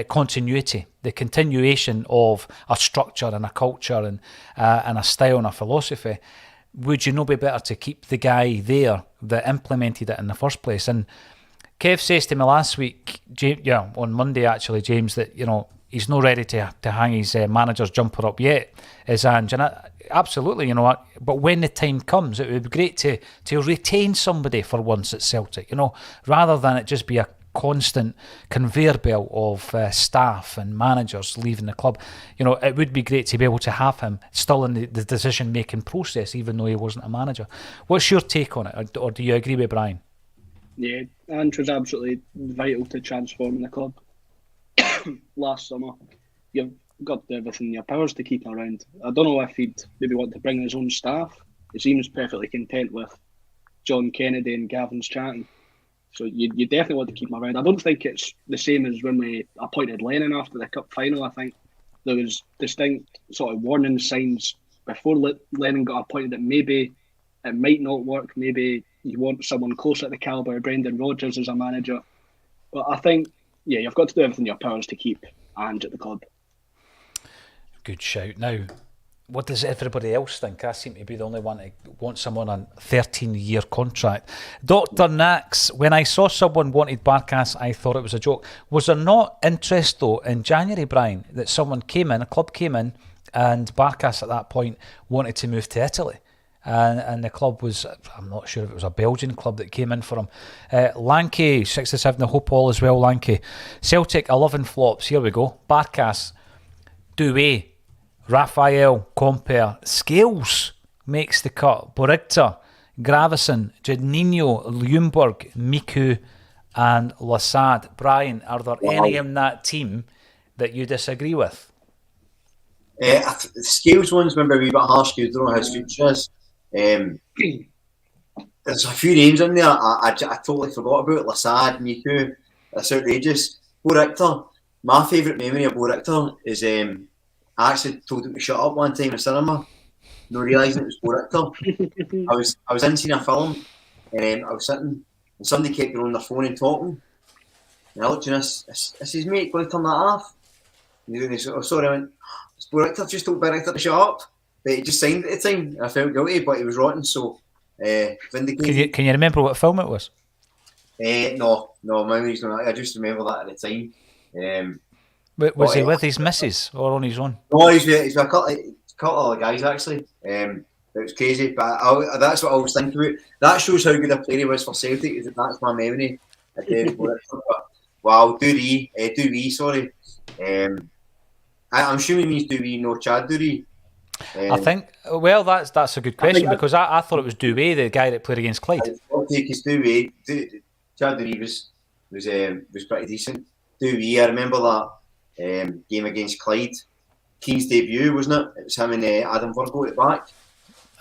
continuity, the continuation of a structure and a culture and a style and a philosophy. Would you not be better to keep the guy there that implemented it in the first place? And Kev says to me last week, on Monday actually, James, that he's not ready to hang his manager's jumper up yet, is Ange. And absolutely, but when the time comes, it would be great to retain somebody for once at Celtic, rather than it just be a constant conveyor belt of staff and managers leaving the club. It would be great to be able to have him still in the decision-making process, even though he wasn't a manager. What's your take on it, or do you agree with Brian? Yeah, Ange was absolutely vital to transforming the club. Last summer, you've got to do everything in your powers to keep him around. I don't know if he'd maybe want to bring his own staff. He seems perfectly content with John Kennedy and Gavin's chatting. So you definitely want to keep him around. I don't think it's the same as when we appointed Lennon after the Cup final. I think there was distinct sort of warning signs before Lennon got appointed that maybe it might not work. Maybe you want someone closer to the calibre of Brendan Rodgers as a manager. But I think, you've got to do everything in your powers to keep Ange at the club. Good shout. Now, what does everybody else think? I seem to be the only one to want someone on a 13-year contract. Dr. Nax, when I saw someone wanted Barkas, I thought it was a joke. Was there not interest, though, in January, Brian, that someone came in, a club came in, and Barkas at that point wanted to move to Italy? And the club was, I'm not sure if it was a Belgian club that came in for him. Lanky, 67, I hope all is well, Lanky. Celtic, 11 flops, here we go. Barkas, Doué, Raphael, Compere, Scales makes the cut. Borigter, Gravison, Juninho, Ljungberg, Miku and Lasad. Brian, are there any in that team that you disagree with? The Scales one's maybe a wee bit harsh because I don't know how his future is. There's a few names in there I totally forgot about. Lasad, Miku, that's outrageous. Bo Richter, my favourite memory of Bo Richter is I actually told him to shut up one time in the cinema, not realising it was Bo Richter. I was in seeing a film and I was sitting and somebody kept going on their phone and talking, and I looked at this, is his mate going to turn that off? And he said, oh sorry, I went, it's Bo Richter, just told Bo Richter to shut up. But he just signed at the time and I felt guilty, but he was rotten, so vindicated. Can you remember what film it was? No, my memory's not. I just remember that at the time. Was he with his missus or on his own? No, he's with a couple of guys actually. It was crazy, but that's what I was thinking about. That shows how good a player he was for Celtic. That's my memory. Wow, Doué, sorry. I'm assuming he means Doué, no Chad Doué. I think, well, that's a good question because I thought it was Doué, the guy that played against Clyde. I'll take his Doué. Chad Doué was pretty decent. Doué, I remember that game against Clyde. Keane's debut, wasn't it? It was him and Adam Virgo at the back.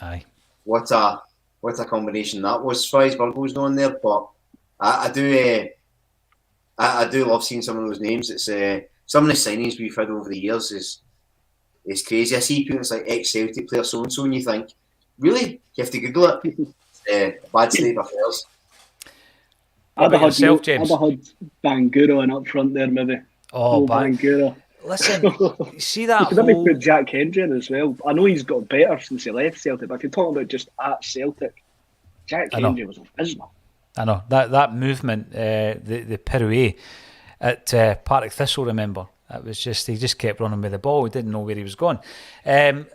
Aye. What a combination that was. Surprised Virgo's not on there, but I do love seeing some of those names. It's some of the signings we've had over the years is crazy. I see people, it's like ex-Celtic player so-and-so, and you think, really? You have to Google it. It's bad state of affairs. I'd have had Bangura and up front there, maybe. Oh, Bangura. Listen, see that you could maybe put Jack Hendry in as well. I know he's got better since he left Celtic, but if you're talking about just at Celtic, Jack Hendry was abysmal. I know. That movement, the pirouette at Partick Thistle, remember? It was just, he just kept running with the ball. He didn't know where he was going. I'm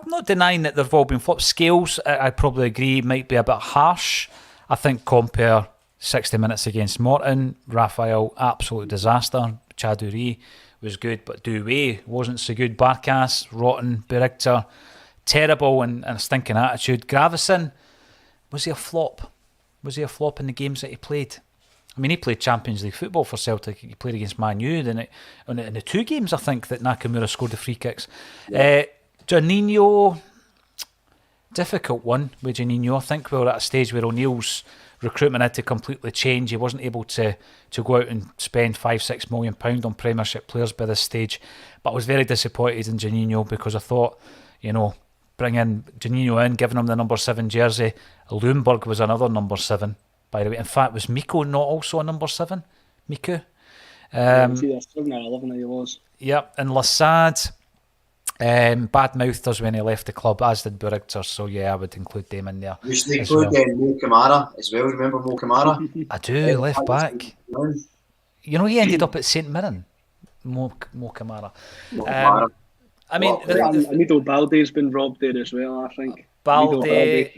not denying that they've all been flops. Scales, I probably agree, might be a bit harsh. I think compare 60 minutes against Morton. Raphael, absolute disaster. Chaduri was good, but Doué wasn't so good. Barkas, rotten. Berictor, terrible and a stinking attitude. Gravison, was he a flop? Was he a flop in the games that he played? I mean, he played Champions League football for Celtic. He played against Man U in the 2 games, I think, that Nakamura scored the free kicks. Yeah. Juninho, difficult one with Juninho. I think we were at a stage where O'Neill's recruitment had to completely change. He wasn't able to go out and spend £5-6 million on Premiership players by this stage. But I was very disappointed in Juninho because I thought, bringing Juninho in, giving him the number 7 jersey. Lundberg was another number 7. By the way, in fact, was Miko not also a number 7? Miku? Either 7 or 11 he was. Yep, and Lassad, bad mouthed us when he left the club, as did Burigter, so yeah, I would include them in there. You should include Mo Kamara as well, remember Mo Kamara? I do, left back. He ended up at St Mirren, Mo Kamara. I mean, Amido Balde's been robbed there as well, I think. Balde,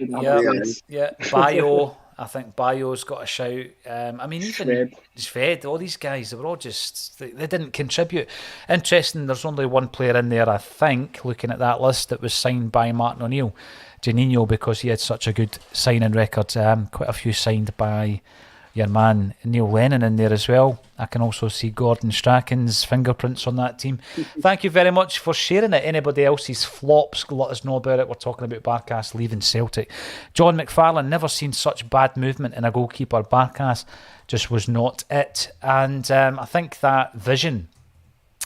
yeah, Bayo. I think Bayo's got a shout. I mean, even Fed, all these guys, they were all just, they didn't contribute. Interesting, there's only one player in there, I think, looking at that list, that was signed by Martin O'Neill, Juninho, because he had such a good signing record. Quite a few signed by your man Neil Lennon in there as well. I can also see Gordon Strachan's fingerprints on that team. Thank you very much for sharing it. Anybody else's flops, let us know about it. We're talking about Barkas leaving Celtic. John McFarlane, never seen such bad movement in a goalkeeper. Barkas just was not it. And I think that vision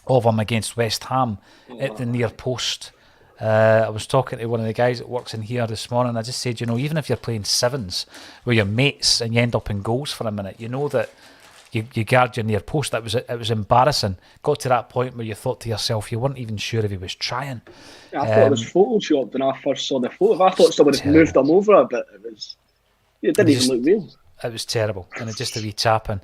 of him against West Ham at the near post, I was talking to one of the guys that works in here this morning. I just said, even if you're playing sevens with your mates and you end up in goals for a minute, that you guard your near post. It was embarrassing. Got to that point where you thought to yourself, you weren't even sure if he was trying. Yeah, I thought it was photoshopped when I first saw the photo. I thought someone had moved him over a bit. It didn't even look real. It was terrible, and just a wee tapping.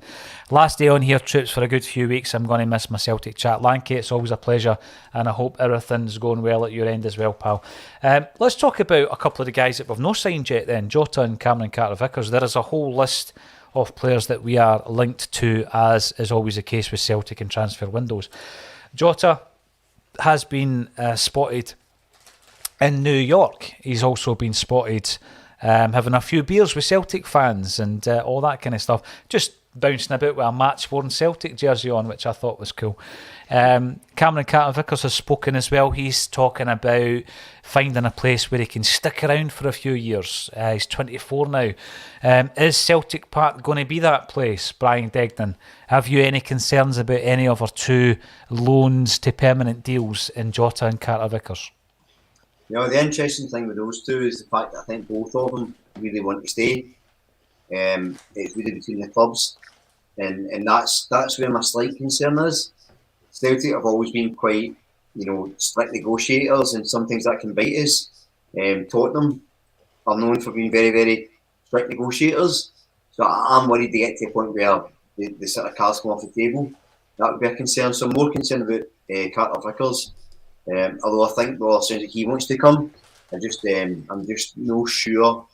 Last day on here, troops, for a good few weeks. I'm going to miss my Celtic chat. Lanky, it's always a pleasure, and I hope everything's going well at your end as well, pal. Let's talk about a couple of the guys that we've not signed yet then, Jota and Cameron Carter-Vickers. There is a whole list of players that we are linked to, as is always the case with Celtic and transfer windows. Jota has been spotted in New York. He's also been spotted having a few beers with Celtic fans and all that kind of stuff. Just bouncing about with a match-worn Celtic jersey on, which I thought was cool. Cameron Carter-Vickers has spoken as well. He's talking about finding a place where he can stick around for a few years. He's 24 now. Is Celtic Park going to be that place, Brian Degnan? Have you any concerns about any of our 2 loans to permanent deals in Jota and Carter-Vickers? The interesting thing with those 2 is the fact that I think both of them really want to stay. It's really between the clubs, and that's where my slight concern is. Celtic have always been quite, strict negotiators, and some things that can bite us. Tottenham are known for being very, very strict negotiators, so I'm worried to get to a point where the sort of cards come off the table. That would be a concern. So I'm more concerned about Carter-Vickers. Although I think it sounds like he wants to come, I'm just no sure.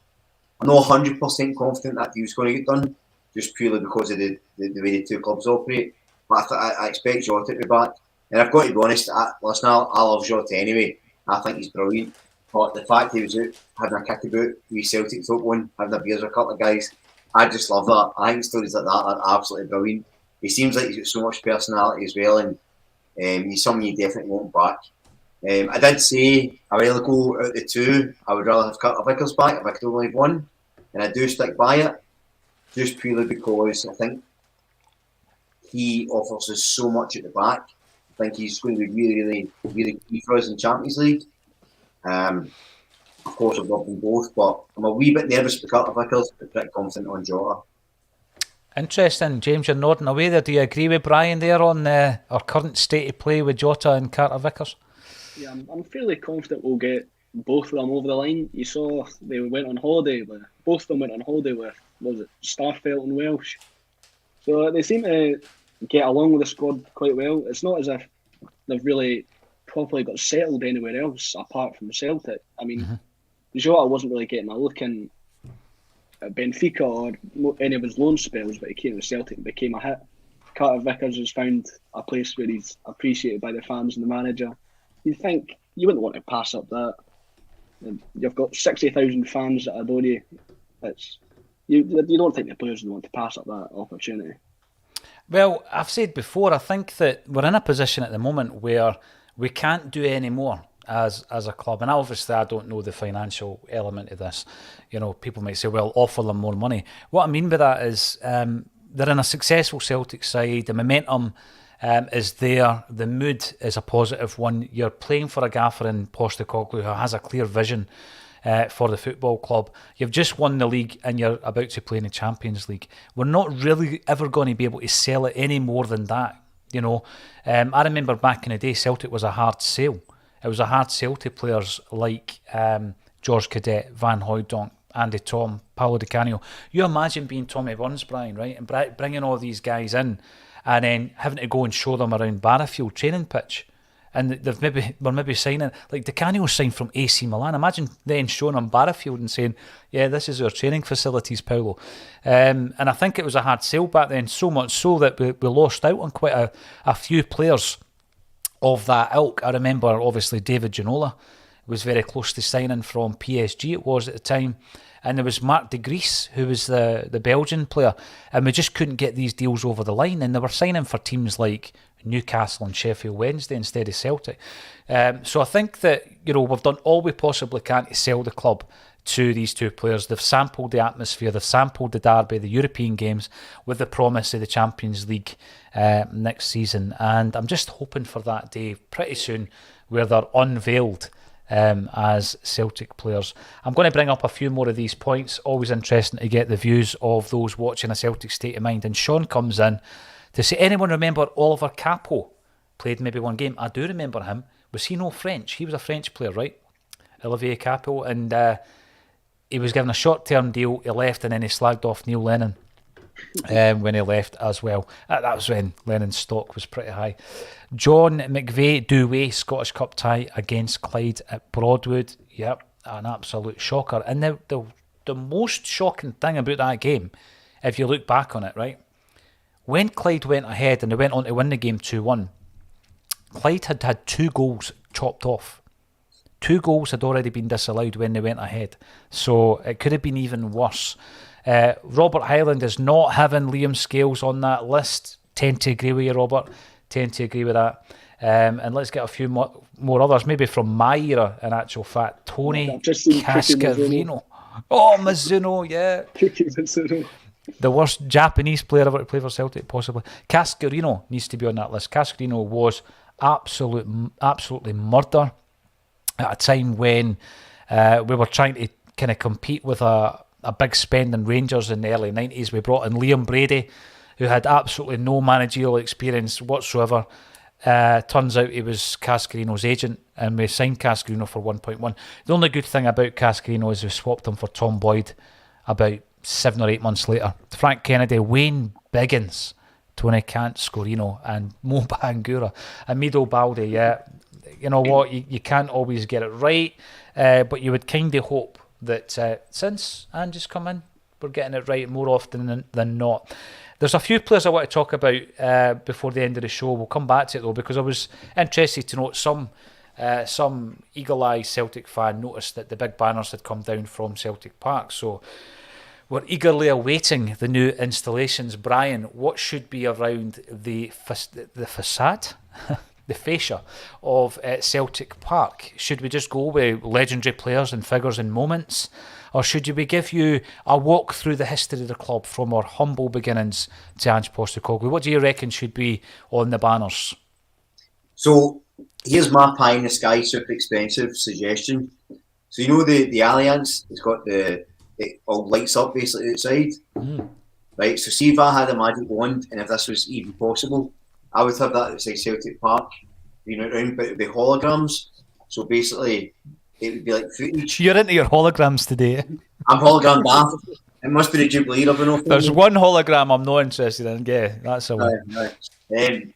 I'm not 100% confident that deal's going to get done, just purely because of the way the 2 clubs operate. But I expect Jota to be back, and I've got to be honest. I love Jota anyway. I think he's brilliant. But the fact he was out having a kick about, we Celtic took one, having a beers with a couple of guys, I just love that. I think stories like that are absolutely brilliant. He seems like he's got so much personality as well, and he's someone you definitely want back. I did say a while ago, out of the 2, I would rather have Carter-Vickers back if I could only have one, and I do stick by it, just purely because I think he offers us so much at the back. I think he's going to be really, really, really key for us in Champions League. Of course, I've loved them both, but I'm a wee bit nervous with Carter-Vickers, but pretty confident on Jota. Interesting, James, you're nodding away there. Do you agree with Brian there on our current state of play with Jota and Carter-Vickers? Yeah, I'm fairly confident we'll get both of them over the line. You saw they went on holiday both of them went on holiday with, was it Starfelt and Welsh? So they seem to get along with the squad quite well. It's not as if they've really properly got settled anywhere else apart from Celtic. I mean, Jota wasn't really getting a look in at Benfica or any of his loan spells, but he came to Celtic and became a hit. Carter-Vickers has found a place where he's appreciated by the fans and the manager. You wouldn't want to pass up that. And you've got 60,000 fans that adore you. You don't think the players would want to pass up that opportunity. Well, I've said before, I think that we're in a position at the moment where we can't do any more as a club. And obviously, I don't know the financial element of this. You know, people might say, well, offer them more money. What I mean by that is they're in a successful Celtic side. The momentum is there. The mood is a positive one. You're playing for a gaffer in Postecoglou who has a clear vision for the football club. You've just won the league and you're about to play in the Champions League. We're not really ever going to be able to sell it any more than that. You know, I remember back in the day, Celtic was a hard sale. It was a hard sell to players like George Cadet, Van Hooijdonk, Andy Tom, Paolo Di Canio. You imagine being Tommy Burns, Brian, right? And bringing all these guys in and then having to go and show them around Barrafield training pitch. And we're maybe signing, like Di Canio signed from AC Milan. Imagine then showing them Barrafield and saying, yeah, this is our training facilities, Paolo. And I think it was a hard sell back then, so much so that we lost out on quite a few players of that ilk. I remember, obviously, David Ginola was very close to signing from PSG, it was at the time. And there was Marc de Gries, who was the Belgian player. And we just couldn't get these deals over the line. And they were signing for teams like Newcastle and Sheffield Wednesday instead of Celtic. So I think that, you know, we've done all we possibly can to sell the club to these two players. They've sampled the atmosphere, they've sampled the derby, the European games, with the promise of the Champions League next season. And I'm just hoping for that day pretty soon where they're unveiled as Celtic players. I'm going to bring up a few more of these points. Always interesting to get the views of those watching a Celtic State of Mind. And Sean comes in to say, anyone remember Oliver Capo? Played maybe one game. I do remember him. Was he no French? He was a French player, right? Olivier Capo. And he was given a short-term deal. He left and then he slagged off Neil Lennon when he left as well. That was when Lennon's stock was pretty high. John McVeigh, Douay, Scottish Cup tie against Clyde at Broadwood. Yep, an absolute shocker. And the most shocking thing about that game, if you look back on it, right? When Clyde went ahead and they went on to win the game 2-1, Clyde had 2 goals chopped off. 2 goals had already been disallowed when they went ahead. So it could have been even worse. Robert Hyland is not having Liam Scales on that list. Tend to agree with you, Robert. Tend to agree with that. And let's get a few more others, maybe from my era, in actual fact. Tony Cascarino. Oh, Mizuno, yeah. The worst Japanese player ever to play for Celtic, possibly. Cascarino needs to be on that list. Cascarino was absolutely murder at a time when we were trying to kind of compete with a big spending Rangers in the early 90s. We brought in Liam Brady, who had absolutely no managerial experience whatsoever. Turns out he was Cascarino's agent, and we signed Cascarino for 1.1. The only good thing about Cascarino is we swapped him for Tom Boyd about 7 or 8 months later. Frank Kennedy, Wayne Biggins, Tony Kant, Scorino, and Mo Bangura. Amido Balde, yeah. You know what, you can't always get it right, but you would kind of hope that since Ange's come in, we're getting it right more often than not. There's a few players I want to talk about before the end of the show. We'll come back to it though, because I was interested to note some eagle-eyed Celtic fan noticed that the big banners had come down from Celtic Park. So we're eagerly awaiting the new installations. Brian, what should be around the facade? The fascia of Celtic Park? Should we just go with legendary players and figures and moments? Or should we give you a walk through the history of the club from our humble beginnings to Ange Postecoglou? What do you reckon should be on the banners? So here's my pie in the sky, super expensive suggestion. So you know the Alliance, it's got it all lights up basically outside. Right, so see if I had a magic wand and if this was even possible, I would have that outside Celtic Park, you know, around, but it would be holograms. So basically, it would be like footage. You're into your holograms today. I'm hologram daft. It must be the Jubilee of an There's one hologram I'm not interested in. Yeah, that's a one. And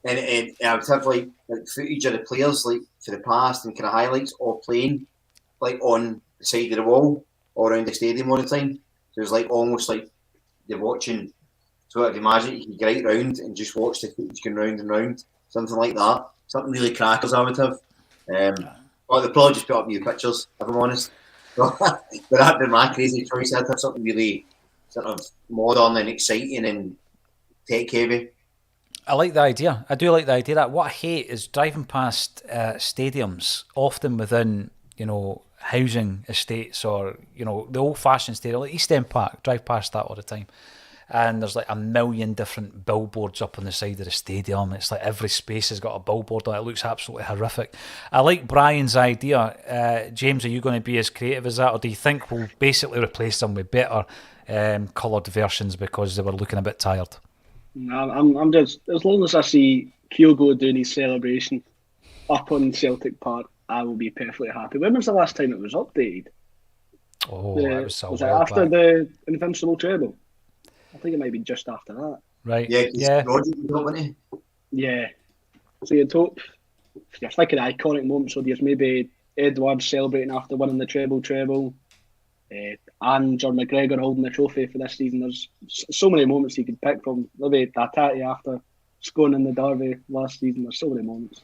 I would have like footage of the players like for the past and kind of highlights all playing like on the side of the wall or around the stadium all the time. So it's like almost like you're watching. So I'd imagine you can get right round and just watch the footage going round and round, something like that. Something really crackers I would have. Well, they probably just put up new pictures, if I'm honest. But that'd be my crazy choice. I'd have something really sort of modern and exciting and tech heavy. I like the idea. I do like the idea. That what I hate is driving past stadiums, often within housing estates or the old-fashioned stadium, like East End Park. Drive past that all the time, and there's like a million different billboards up on the side of the stadium. It's like every space has got a billboard on it. It looks absolutely horrific. I like Brian's idea. James, are you going to be as creative as that, or do you think we'll basically replace them with better coloured versions because they were looking a bit tired? No, I'm just, as long as I see Kyogo doing his celebration up on Celtic Park, I will be perfectly happy. When was the last time it was updated? Oh, that was so Was it well after back. the Invincible treble? I think it might be just after that. Right? Yeah, because Yeah. Roger was up, wasn't he? Yeah. So you'd hope, if you're thinking of iconic moments, so there's maybe Edward celebrating after winning the treble, Ange or McGregor holding the trophy for this season. There's so many moments you could pick from. Maybe Tatati after scoring in the derby last season. There's so many moments.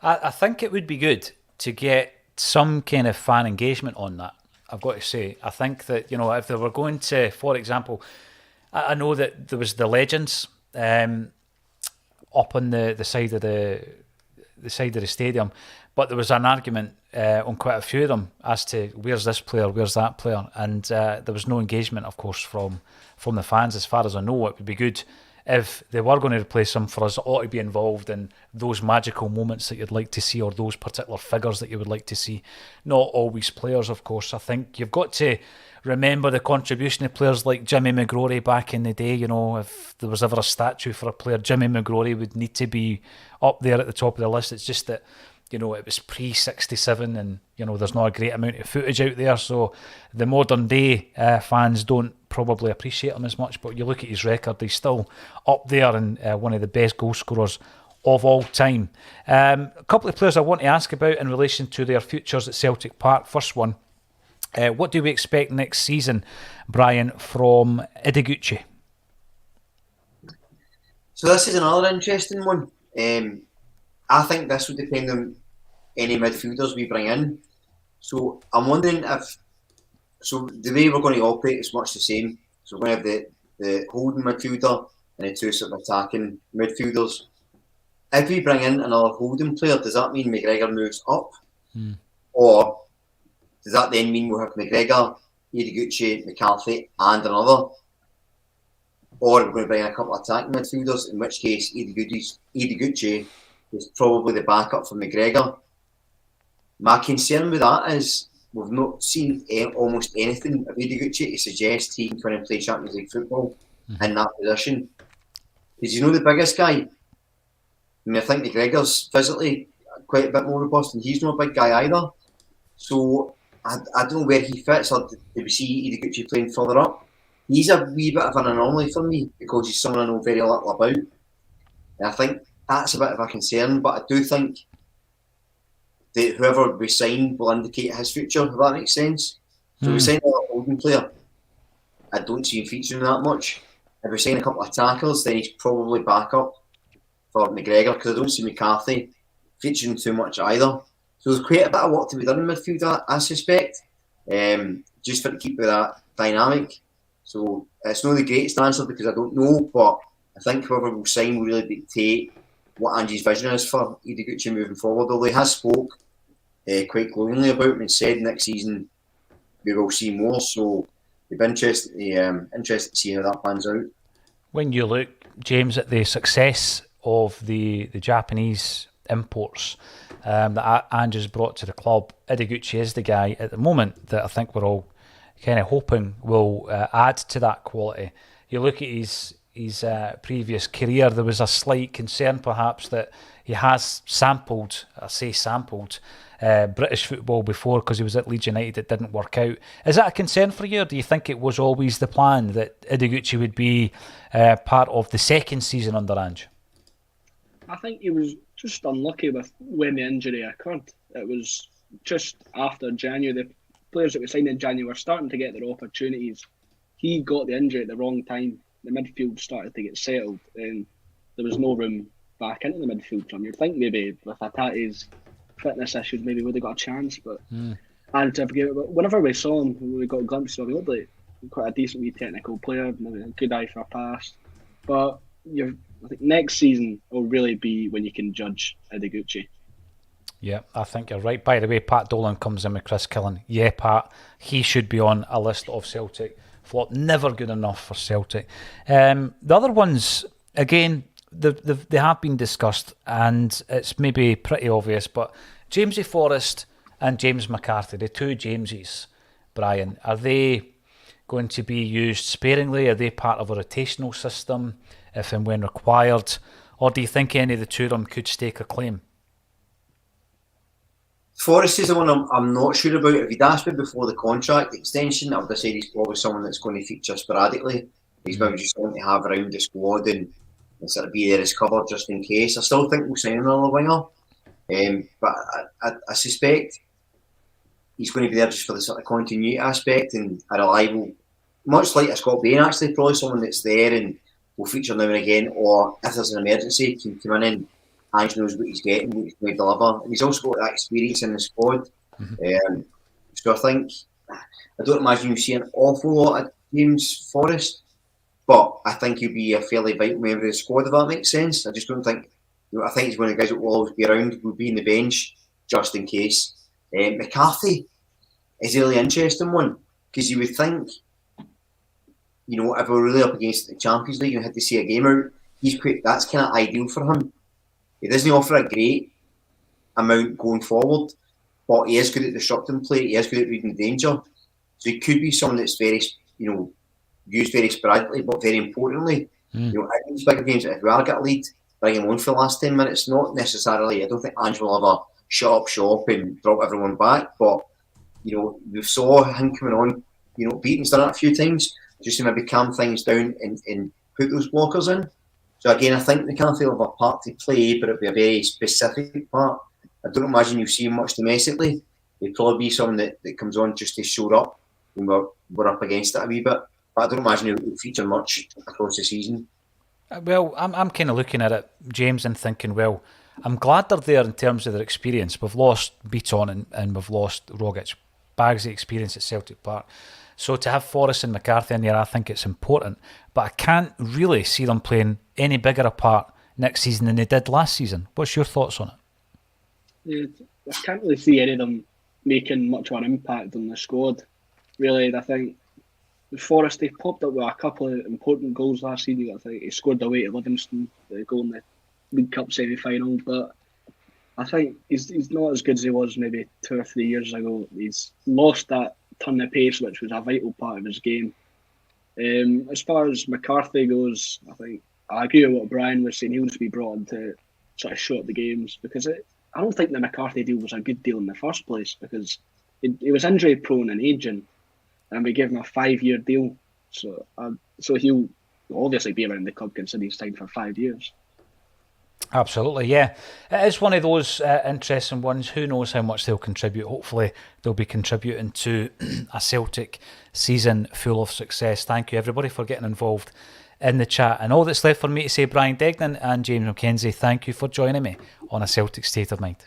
I think it would be good to get some kind of fan engagement on that. I've got to say, I think that if they were going to, for example, I know that there was the legends up on the side of the side of the stadium, but there was an argument on quite a few of them as to where's this player, where's that player, and there was no engagement, of course, from the fans. As far as I know, it would be good if they were going to replace them, for us all to be involved in those magical moments that you'd like to see, or those particular figures that you would like to see. Not always players, of course. I think you've got to remember the contribution of players like Jimmy McGrory back in the day. If there was ever a statue for a player, Jimmy McGrory would need to be up there at the top of the list. It's just that it was pre-67 and, there's not a great amount of footage out there. So the modern day fans don't probably appreciate him as much. But you look at his record, he's still up there and one of the best goal scorers of all time. A couple of players I want to ask about in relation to their futures at Celtic Park. First one, what do we expect next season, Brian, from Idiguchi? So this is another interesting one. I think this would depend on any midfielders we bring in. So I'm wondering so the way we're going to operate is much the same. So we're going to have the holding midfielder and the two sort of attacking midfielders. If we bring in another holding player, does that mean McGregor moves up? Or does that then mean we'll have McGregor, Idiguchi, McCarthy and another? Or we're going to bring in a couple of attacking midfielders, in which case Idiguchi is probably the backup for McGregor. My concern with that is we've not seen almost anything of Idiguchi to suggest he can come and play Champions League football in that position. Because the biggest guy, I think McGregor's physically quite a bit more robust, and he's not a big guy either. So I don't know where he fits, or do we see Idiguchi playing further up? He's a wee bit of an anomaly for me because he's someone I know very little about. And I think that's a bit of a concern, but I do think that whoever we sign will indicate his future, if that makes sense. So if we sign a holding player, I don't see him featuring that much. If we sign a couple of tackles, then he's probably back up for McGregor, because I don't see McCarthy featuring too much either. So there's quite a bit of work to be done in midfield, I suspect, just for to keep with that dynamic. So it's not the greatest answer because I don't know, but I think whoever will sign will really dictate what Angie's vision is for Idiguchi moving forward. Although he has spoke quite glowingly about him and said next season we will see more. So it'll be interested to see how that pans out. When you look, James, at the success of the Japanese imports that Ange has brought to the club, Idiguchi is the guy at the moment that I think we're all kind of hoping will add to that quality. You look at his previous career, there was a slight concern perhaps that he has sampled British football before because he was at Leeds United. It didn't work out. Is that a concern for you, or do you think it was always the plan that Idiguchi would be part of the second season under Ange? I think he was just unlucky with when the injury occurred. It was just after January. The players that we signed in January were starting to get their opportunities. He got the injury at the wrong time. The midfield started to get settled and there was no room back into the midfield from. You'd think maybe with Atati's fitness issues, maybe would have got a chance. But and whenever we saw him, we got a glimpse of him. He looked like quite a decent wee technical player, maybe a good eye for a pass. But I think next season will really be when you can judge Ideguchi. Yeah, I think you're right. By the way, Pat Dolan comes in with Chris Killen. Yeah, Pat, he should be on a list of Celtic flop. Never good enough for Celtic. The other ones, again, they have been discussed, and it's maybe pretty obvious, but Jamesy Forrest and James McCarthy, the two Jameses, Brian, are they going to be used sparingly? Are they part of a rotational system, if and when required? Or do you think any of the two of them could stake a claim? Forrest is the one I'm not sure about. If he'd asked me before the contract extension, I would have said he's probably someone that's going to feature sporadically. He's maybe just going to have around the squad and sort of be there as cover just in case. I still think we'll sign another winger, but I suspect he's going to be there just for the sort of continuity aspect and a reliable, much like a Scott Bain actually, probably someone that's there and will feature now and again, or if there's an emergency, can come in and Ange knows what he's getting, what he's going to deliver. And he's also got that experience in the squad. So I think, I don't imagine you see an awful lot of James Forrest, but I think he'll be a fairly vital member of the squad, if that makes sense. I just don't think, I think he's one of the guys that will always be around, will be in the bench, just in case. McCarthy is a really interesting one, because you would think, if we're really up against the Champions League and had to see a game out, that's kind of ideal for him. He doesn't offer a great amount going forward, but he is good at disrupting play. He is good at reading danger. So he could be someone that's very, used very sporadically, but very importantly, in these bigger games, if we are get a lead, bring him on for the last 10 minutes. Not necessarily. I don't think Ange will ever shut up shop and drop everyone back. But we saw him coming on. Beaton's done it a few times, just to maybe calm things down and put those blockers in. So again, I think they can't feel of a part to play, but it'll be a very specific part. I don't imagine you'll see him much domestically. He'll probably be someone that comes on just to show up when we're up against it a wee bit. But I don't imagine he'll feature much across the season. Well, I'm kind of looking at it, James, and thinking, well, I'm glad they're there in terms of their experience. We've lost Beaton and we've lost Rogic. Bags of experience at Celtic Park. So to have Forrest and McCarthy in there, I think it's important. But I can't really see them playing any bigger a part next season than they did last season. What's your thoughts on it? I can't really see any of them making much of an impact on the squad. Really, I think Forrest, they popped up with a couple of important goals last season. I think he scored away to Livingston, the goal in the League Cup semi-final. But I think he's not as good as he was maybe 2 or 3 years ago. He's lost that turn of pace, which was a vital part of his game. As far as McCarthy goes, I think I agree with what Brian was saying. He'll just be brought in to sort of show up the games, because I don't think the McCarthy deal was a good deal in the first place, because he was injury prone and aging, and we gave him a 5-year deal. So he'll obviously be around the club considering he's signed for 5 years. Absolutely, yeah. It is one of those interesting ones. Who knows how much they'll contribute. Hopefully they'll be contributing to a Celtic season full of success. Thank you everybody for getting involved in the chat. And all that's left for me to say, Brian Degnan and James McKenzie, thank you for joining me on A Celtic State of Mind.